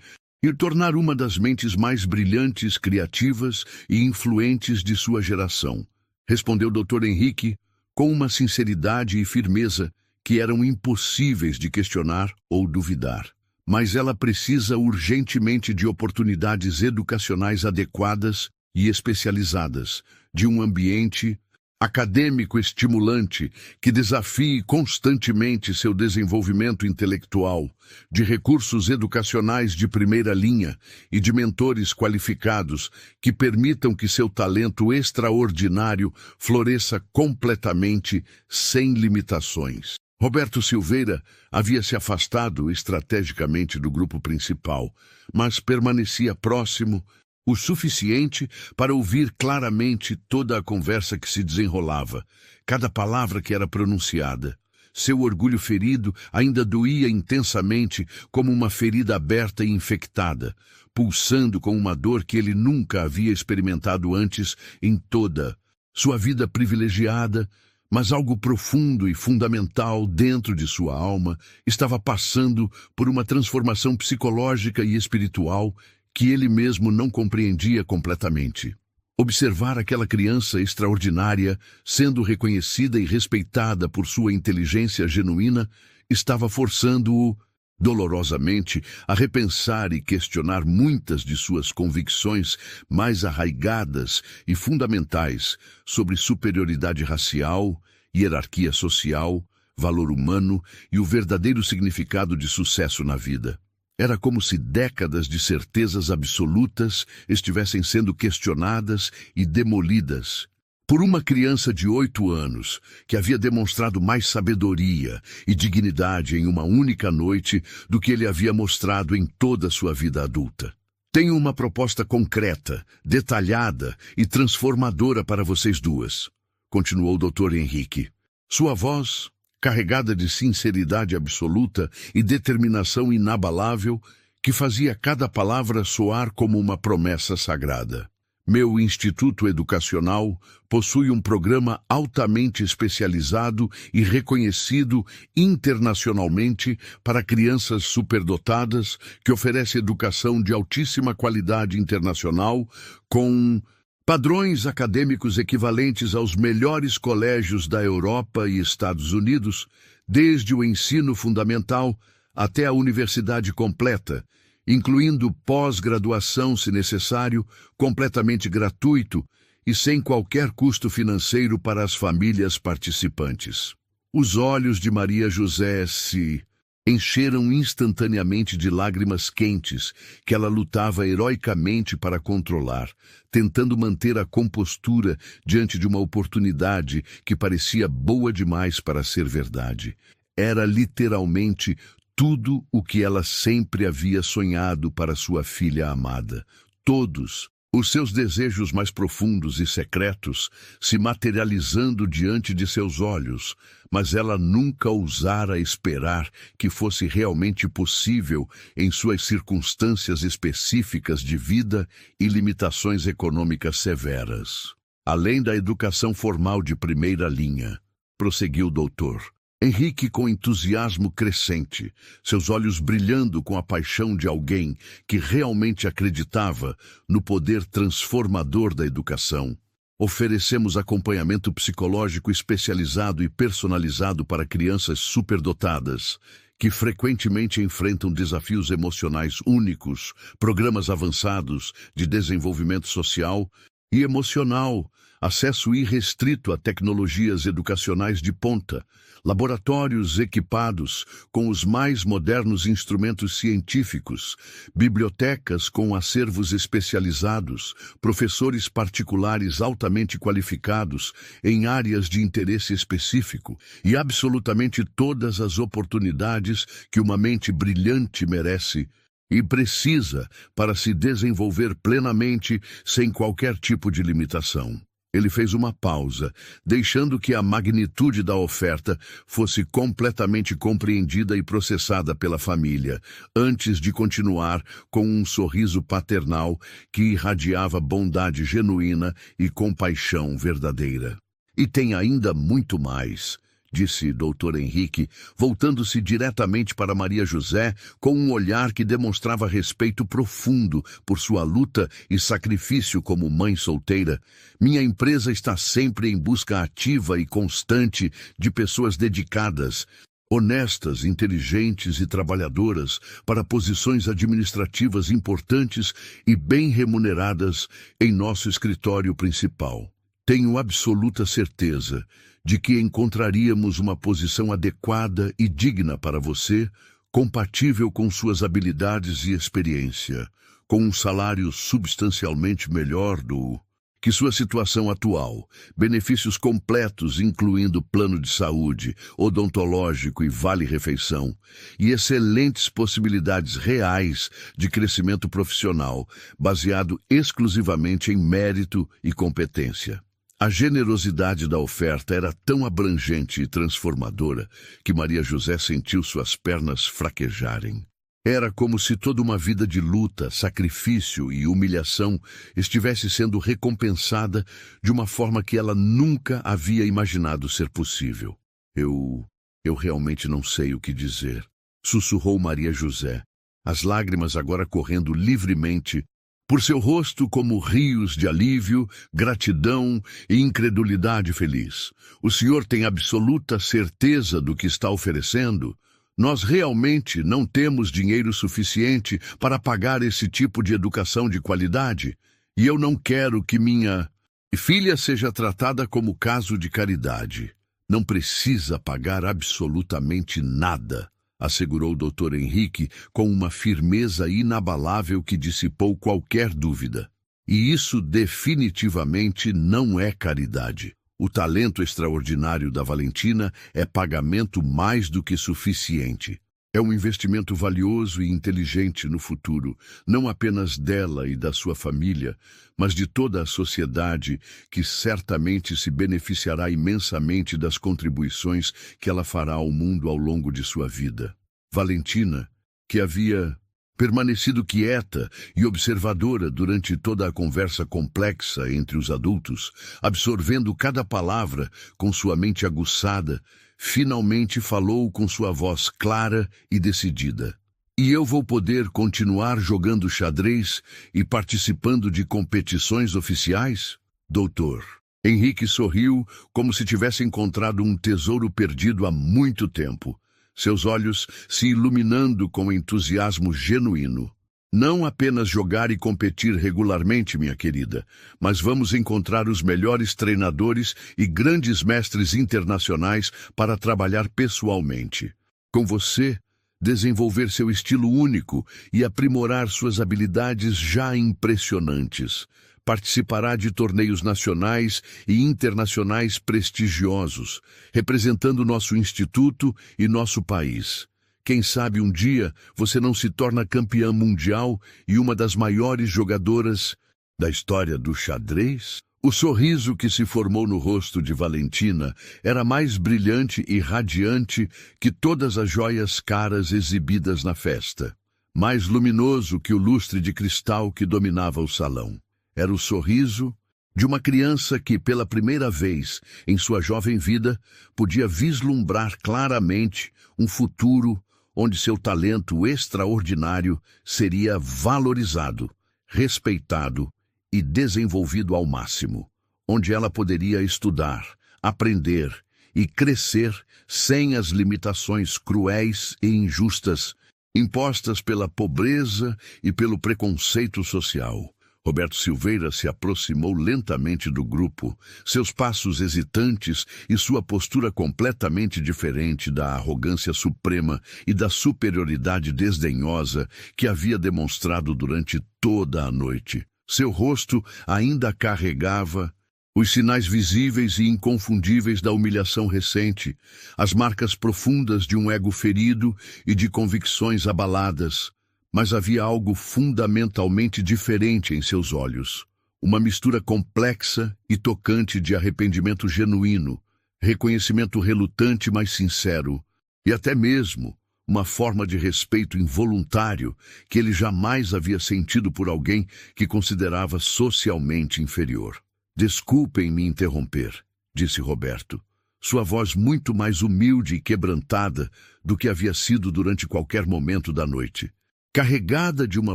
tornar uma das mentes mais brilhantes, criativas e influentes de sua geração, respondeu Dr. Henrique com uma sinceridade e firmeza que eram impossíveis de questionar ou duvidar. Mas ela precisa urgentemente de oportunidades educacionais adequadas e especializadas, de um ambiente acadêmico estimulante que desafie constantemente seu desenvolvimento intelectual, de recursos educacionais de primeira linha e de mentores qualificados que permitam que seu talento extraordinário floresça completamente sem limitações. Roberto Silveira havia se afastado estrategicamente do grupo principal, mas permanecia próximo o suficiente para ouvir claramente toda a conversa que se desenrolava, cada palavra que era pronunciada. Seu orgulho ferido ainda doía intensamente como uma ferida aberta e infectada, pulsando com uma dor que ele nunca havia experimentado antes em toda sua vida privilegiada, mas algo profundo e fundamental dentro de sua alma estava passando por uma transformação psicológica e espiritual que ele mesmo não compreendia completamente. Observar aquela criança extraordinária, sendo reconhecida e respeitada por sua inteligência genuína, estava forçando-o, dolorosamente, a repensar e questionar muitas de suas convicções mais arraigadas e fundamentais sobre superioridade racial, hierarquia social, valor humano e o verdadeiro significado de sucesso na vida. Era como se décadas de certezas absolutas estivessem sendo questionadas e demolidas por uma criança de 8 anos que havia demonstrado mais sabedoria e dignidade em uma única noite do que ele havia mostrado em toda a sua vida adulta. Tenho uma proposta concreta, detalhada e transformadora para vocês duas, continuou o Dr. Henrique. Sua voz, carregada de sinceridade absoluta e determinação inabalável, que fazia cada palavra soar como uma promessa sagrada. Meu instituto educacional possui um programa altamente especializado e reconhecido internacionalmente para crianças superdotadas que oferece educação de altíssima qualidade internacional com padrões acadêmicos equivalentes aos melhores colégios da Europa e Estados Unidos, desde o ensino fundamental até a universidade completa, incluindo pós-graduação, se necessário, completamente gratuito e sem qualquer custo financeiro para as famílias participantes. Os olhos de Maria José se encheram instantaneamente de lágrimas quentes que ela lutava heroicamente para controlar, tentando manter a compostura diante de uma oportunidade que parecia boa demais para ser verdade. Era literalmente tudo o que ela sempre havia sonhado para sua filha amada. Todos os seus desejos mais profundos e secretos se materializando diante de seus olhos, mas ela nunca ousara esperar que fosse realmente possível em suas circunstâncias específicas de vida e limitações econômicas severas. Além da educação formal de primeira linha, prosseguiu o doutor, Henrique com entusiasmo crescente, seus olhos brilhando com a paixão de alguém que realmente acreditava no poder transformador da educação. Oferecemos acompanhamento psicológico especializado e personalizado para crianças superdotadas, que frequentemente enfrentam desafios emocionais únicos, programas avançados de desenvolvimento social e emocional, acesso irrestrito a tecnologias educacionais de ponta, laboratórios equipados com os mais modernos instrumentos científicos, bibliotecas com acervos especializados, professores particulares altamente qualificados em áreas de interesse específico e absolutamente todas as oportunidades que uma mente brilhante merece e precisa para se desenvolver plenamente sem qualquer tipo de limitação. Ele fez uma pausa, deixando que a magnitude da oferta fosse completamente compreendida e processada pela família, antes de continuar com um sorriso paternal que irradiava bondade genuína e compaixão verdadeira. E tem ainda muito mais, disse Dr. Henrique, voltando-se diretamente para Maria José com um olhar que demonstrava respeito profundo por sua luta e sacrifício como mãe solteira. Minha empresa está sempre em busca ativa e constante de pessoas dedicadas, honestas, inteligentes e trabalhadoras para posições administrativas importantes e bem remuneradas em nosso escritório principal. Tenho absoluta certeza de que encontraríamos uma posição adequada e digna para você, compatível com suas habilidades e experiência, com um salário substancialmente melhor do que sua situação atual, benefícios completos incluindo plano de saúde, odontológico e vale-refeição, e excelentes possibilidades reais de crescimento profissional, baseado exclusivamente em mérito e competência. A generosidade da oferta era tão abrangente e transformadora que Maria José sentiu suas pernas fraquejarem. Era como se toda uma vida de luta, sacrifício e humilhação estivesse sendo recompensada de uma forma que ela nunca havia imaginado ser possível. Eu realmente não sei o que dizer, sussurrou Maria José, as lágrimas agora correndo livremente por seu rosto como rios de alívio, gratidão e incredulidade feliz. O senhor tem absoluta certeza do que está oferecendo? Nós realmente não temos dinheiro suficiente para pagar esse tipo de educação de qualidade, e eu não quero que minha filha seja tratada como caso de caridade. Não precisa pagar absolutamente nada, assegurou o Dr. Henrique com uma firmeza inabalável que dissipou qualquer dúvida. E isso definitivamente não é caridade. O talento extraordinário da Valentina é pagamento mais do que suficiente. É um investimento valioso e inteligente no futuro, não apenas dela e da sua família, mas de toda a sociedade, que certamente se beneficiará imensamente das contribuições que ela fará ao mundo ao longo de sua vida. Valentina, que havia permanecido quieta e observadora durante toda a conversa complexa entre os adultos, absorvendo cada palavra com sua mente aguçada, finalmente falou com sua voz clara e decidida. E eu vou poder continuar jogando xadrez e participando de competições oficiais? Doutor. Henrique sorriu como se tivesse encontrado um tesouro perdido há muito tempo, seus olhos se iluminando com entusiasmo genuíno. Não apenas jogar e competir regularmente, minha querida, mas vamos encontrar os melhores treinadores e grandes mestres internacionais para trabalhar pessoalmente. Com você, desenvolver seu estilo único e aprimorar suas habilidades já impressionantes. Participará de torneios nacionais e internacionais prestigiosos, representando nosso instituto e nosso país. Quem sabe um dia você não se torna campeã mundial e uma das maiores jogadoras da história do xadrez? O sorriso que se formou no rosto de Valentina era mais brilhante e radiante que todas as joias caras exibidas na festa, mais luminoso que o lustre de cristal que dominava o salão. Era o sorriso de uma criança que, pela primeira vez em sua jovem vida, podia vislumbrar claramente um futuro onde seu talento extraordinário seria valorizado, respeitado e desenvolvido ao máximo, onde ela poderia estudar, aprender e crescer sem as limitações cruéis e injustas impostas pela pobreza e pelo preconceito social. Roberto Silveira se aproximou lentamente do grupo, seus passos hesitantes e sua postura completamente diferente da arrogância suprema e da superioridade desdenhosa que havia demonstrado durante toda a noite. Seu rosto ainda carregava os sinais visíveis e inconfundíveis da humilhação recente, as marcas profundas de um ego ferido e de convicções abaladas. Mas havia algo fundamentalmente diferente em seus olhos. Uma mistura complexa e tocante de arrependimento genuíno, reconhecimento relutante mas sincero, e até mesmo uma forma de respeito involuntário que ele jamais havia sentido por alguém que considerava socialmente inferior. Desculpem me interromper, disse Roberto, sua voz muito mais humilde e quebrantada do que havia sido durante qualquer momento da noite, carregada de uma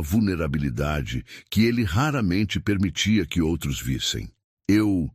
vulnerabilidade que ele raramente permitia que outros vissem. Eu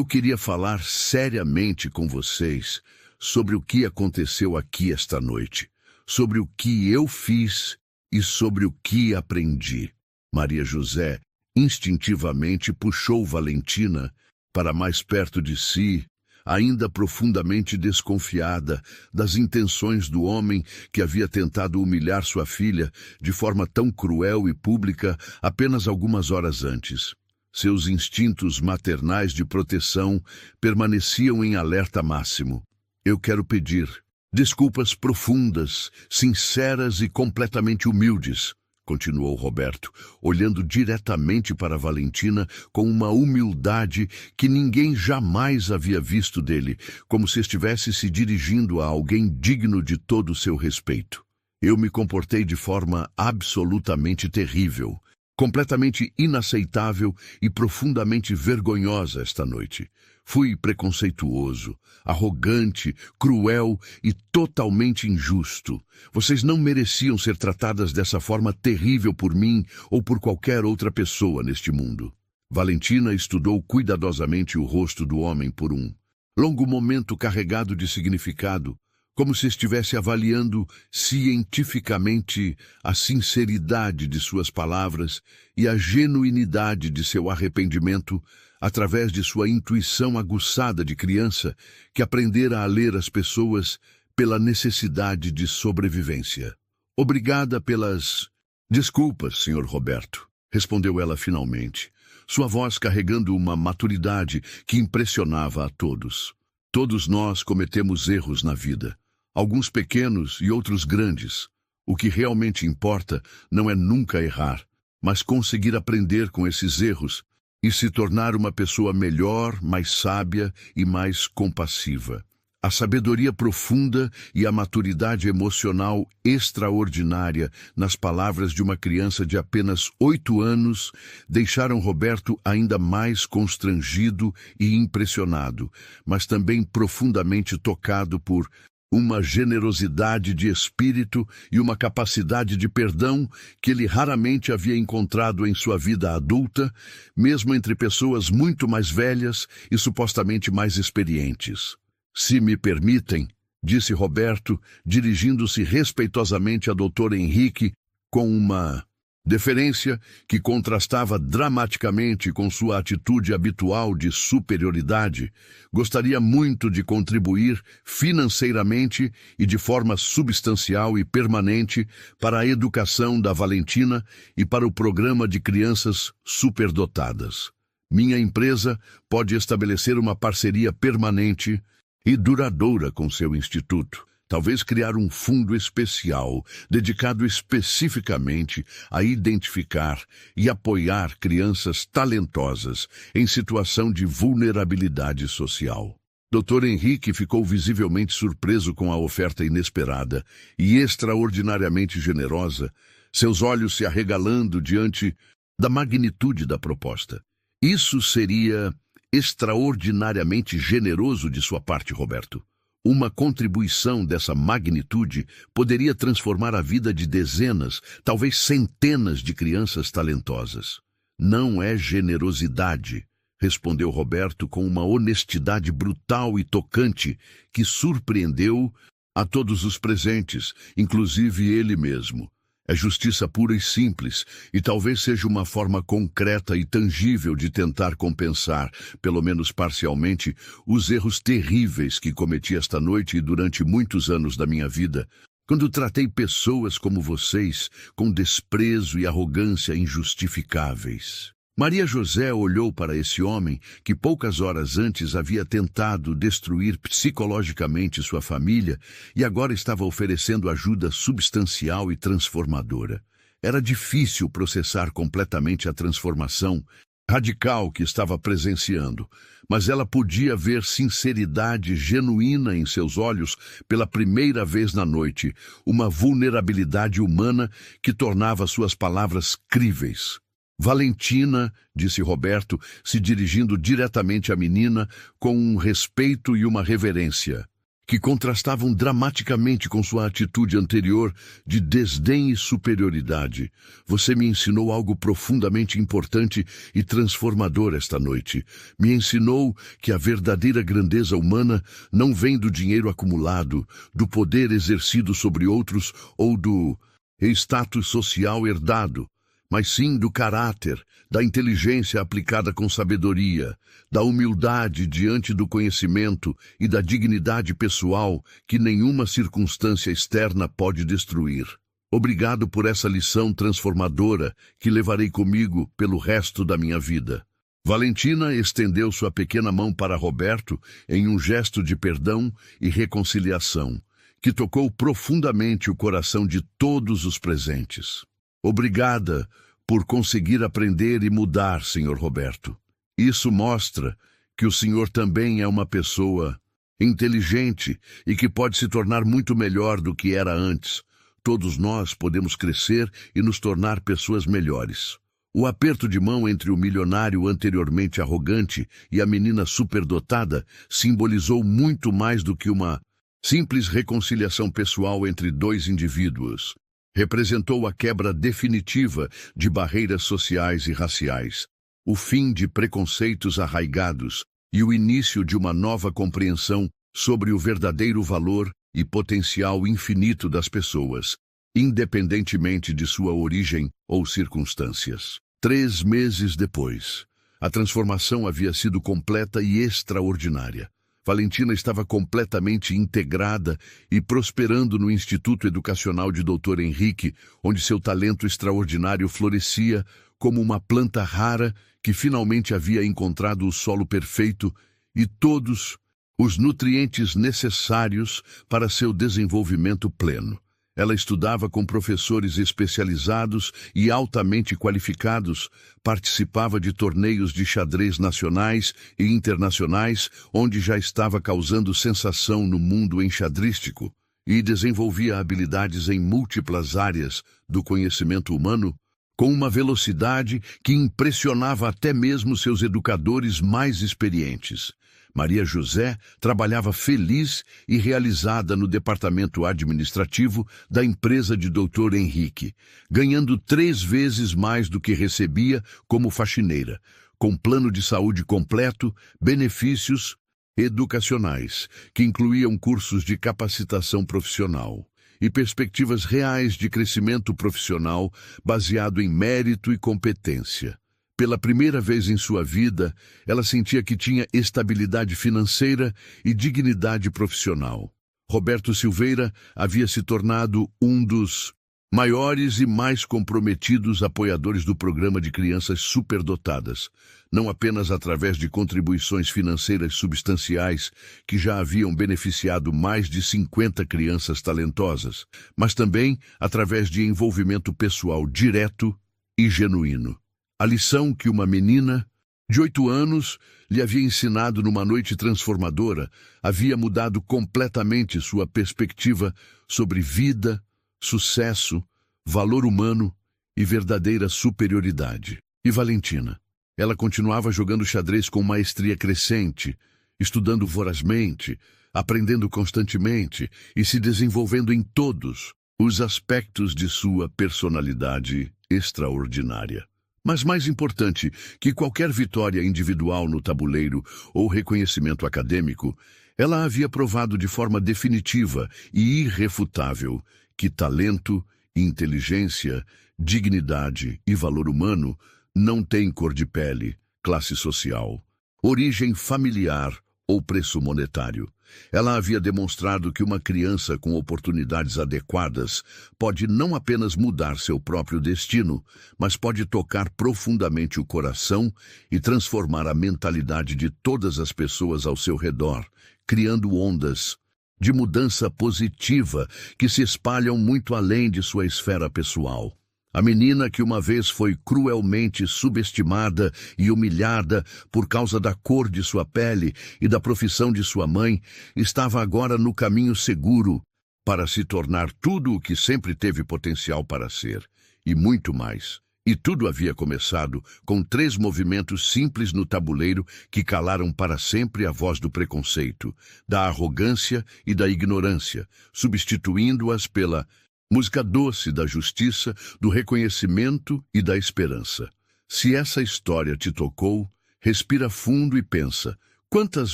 queria falar seriamente com vocês sobre o que aconteceu aqui esta noite, sobre o que eu fiz e sobre o que aprendi. Maria José instintivamente puxou Valentina para mais perto de si, ainda profundamente desconfiada das intenções do homem que havia tentado humilhar sua filha de forma tão cruel e pública apenas algumas horas antes. Seus instintos maternais de proteção permaneciam em alerta máximo. Eu quero pedir desculpas profundas, sinceras e completamente humildes, continuou Roberto, olhando diretamente para Valentina com uma humildade que ninguém jamais havia visto dele, como se estivesse se dirigindo a alguém digno de todo o seu respeito. Eu me comportei de forma absolutamente terrível, completamente inaceitável e profundamente vergonhosa esta noite. Fui preconceituoso, arrogante, cruel e totalmente injusto. Vocês não mereciam ser tratadas dessa forma terrível por mim ou por qualquer outra pessoa neste mundo. Valentina estudou cuidadosamente o rosto do homem por um longo momento carregado de significado, como se estivesse avaliando cientificamente a sinceridade de suas palavras e a genuinidade de seu arrependimento através de sua intuição aguçada de criança que aprendera a ler as pessoas pela necessidade de sobrevivência. Obrigada pelas desculpas, Sr. Roberto, respondeu ela finalmente, sua voz carregando uma maturidade que impressionava a todos. Todos nós cometemos erros na vida, alguns pequenos e outros grandes. O que realmente importa não é nunca errar, mas conseguir aprender com esses erros e se tornar uma pessoa melhor, mais sábia e mais compassiva. A sabedoria profunda e a maturidade emocional extraordinária nas palavras de uma criança de apenas 8 anos deixaram Roberto ainda mais constrangido e impressionado, mas também profundamente tocado por uma generosidade de espírito e uma capacidade de perdão que ele raramente havia encontrado em sua vida adulta, mesmo entre pessoas muito mais velhas e supostamente mais experientes. Se me permitem, disse Roberto, dirigindo-se respeitosamente a Dr. Henrique com uma deferência que contrastava dramaticamente com sua atitude habitual de superioridade, gostaria muito de contribuir financeiramente e de forma substancial e permanente para a educação da Valentina e para o programa de crianças superdotadas. Minha empresa pode estabelecer uma parceria permanente e duradoura com seu instituto. Talvez criar um fundo especial, dedicado especificamente a identificar e apoiar crianças talentosas em situação de vulnerabilidade social. Dr. Henrique ficou visivelmente surpreso com a oferta inesperada e extraordinariamente generosa, seus olhos se arregalando diante da magnitude da proposta. Isso seria extraordinariamente generoso de sua parte, Roberto. Uma contribuição dessa magnitude poderia transformar a vida de dezenas, talvez centenas de crianças talentosas. Não é generosidade, respondeu Roberto com uma honestidade brutal e tocante que surpreendeu a todos os presentes, inclusive ele mesmo. É justiça pura e simples, e talvez seja uma forma concreta e tangível de tentar compensar, pelo menos parcialmente, os erros terríveis que cometi esta noite e durante muitos anos da minha vida, quando tratei pessoas como vocês com desprezo e arrogância injustificáveis. Maria José olhou para esse homem que poucas horas antes havia tentado destruir psicologicamente sua família e agora estava oferecendo ajuda substancial e transformadora. Era difícil processar completamente a transformação radical que estava presenciando, mas ela podia ver sinceridade genuína em seus olhos pela primeira vez na noite, uma vulnerabilidade humana que tornava suas palavras críveis. Valentina, disse Roberto, se dirigindo diretamente à menina com um respeito e uma reverência, que contrastavam dramaticamente com sua atitude anterior de desdém e superioridade. Você me ensinou algo profundamente importante e transformador esta noite. Me ensinou que a verdadeira grandeza humana não vem do dinheiro acumulado, do poder exercido sobre outros ou do status social herdado, mas sim do caráter, da inteligência aplicada com sabedoria, da humildade diante do conhecimento e da dignidade pessoal que nenhuma circunstância externa pode destruir. Obrigado por essa lição transformadora que levarei comigo pelo resto da minha vida. Valentina estendeu sua pequena mão para Roberto em um gesto de perdão e reconciliação, que tocou profundamente o coração de todos os presentes. Obrigada por conseguir aprender e mudar, Sr. Roberto. Isso mostra que o senhor também é uma pessoa inteligente e que pode se tornar muito melhor do que era antes. Todos nós podemos crescer e nos tornar pessoas melhores. O aperto de mão entre o milionário anteriormente arrogante e a menina superdotada simbolizou muito mais do que uma simples reconciliação pessoal entre dois indivíduos. Representou a quebra definitiva de barreiras sociais e raciais, o fim de preconceitos arraigados e o início de uma nova compreensão sobre o verdadeiro valor e potencial infinito das pessoas, independentemente de sua origem ou circunstâncias. 3 meses depois, a transformação havia sido completa e extraordinária. Valentina estava completamente integrada e prosperando no Instituto Educacional de Dr. Henrique, onde seu talento extraordinário florescia como uma planta rara que finalmente havia encontrado o solo perfeito e todos os nutrientes necessários para seu desenvolvimento pleno. Ela estudava com professores especializados e altamente qualificados, participava de torneios de xadrez nacionais e internacionais, onde já estava causando sensação no mundo enxadrístico, e desenvolvia habilidades em múltiplas áreas do conhecimento humano, com uma velocidade que impressionava até mesmo seus educadores mais experientes. Maria José trabalhava feliz e realizada no departamento administrativo da empresa de Dr. Henrique, ganhando 3 vezes mais do que recebia como faxineira, com plano de saúde completo, benefícios educacionais, que incluíam cursos de capacitação profissional e perspectivas reais de crescimento profissional baseado em mérito e competência. Pela primeira vez em sua vida, ela sentia que tinha estabilidade financeira e dignidade profissional. Roberto Silveira havia se tornado um dos maiores e mais comprometidos apoiadores do programa de crianças superdotadas, não apenas através de contribuições financeiras substanciais que já haviam beneficiado mais de 50 crianças talentosas, mas também através de envolvimento pessoal direto e genuíno. A lição que uma menina de 8 anos lhe havia ensinado numa noite transformadora havia mudado completamente sua perspectiva sobre vida, sucesso, valor humano e verdadeira superioridade. E Valentina? Ela continuava jogando xadrez com maestria crescente, estudando vorazmente, aprendendo constantemente e se desenvolvendo em todos os aspectos de sua personalidade extraordinária. Mas mais importante que qualquer vitória individual no tabuleiro ou reconhecimento acadêmico, ela havia provado de forma definitiva e irrefutável que talento, inteligência, dignidade e valor humano não têm cor de pele, classe social, origem familiar ou preço monetário. Ela havia demonstrado que uma criança com oportunidades adequadas pode não apenas mudar seu próprio destino, mas pode tocar profundamente o coração e transformar a mentalidade de todas as pessoas ao seu redor, criando ondas de mudança positiva que se espalham muito além de sua esfera pessoal. A menina que uma vez foi cruelmente subestimada e humilhada por causa da cor de sua pele e da profissão de sua mãe, estava agora no caminho seguro para se tornar tudo o que sempre teve potencial para ser, e muito mais. E tudo havia começado com 3 movimentos simples no tabuleiro que calaram para sempre a voz do preconceito, da arrogância e da ignorância, substituindo-as pela música doce da justiça, do reconhecimento e da esperança. Se essa história te tocou, respira fundo e pensa: quantas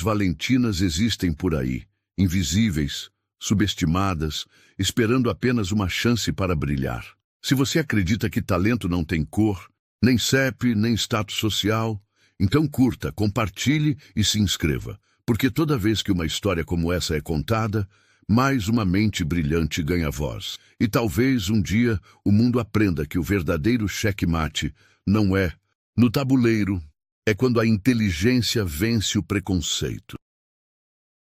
Valentinas existem por aí, invisíveis, subestimadas, esperando apenas uma chance para brilhar? Se você acredita que talento não tem cor, nem CEP, nem status social, então curta, compartilhe e se inscreva, porque toda vez que uma história como essa é contada, mais uma mente brilhante ganha voz. E talvez um dia o mundo aprenda que o verdadeiro checkmate não é no tabuleiro, é quando a inteligência vence o preconceito.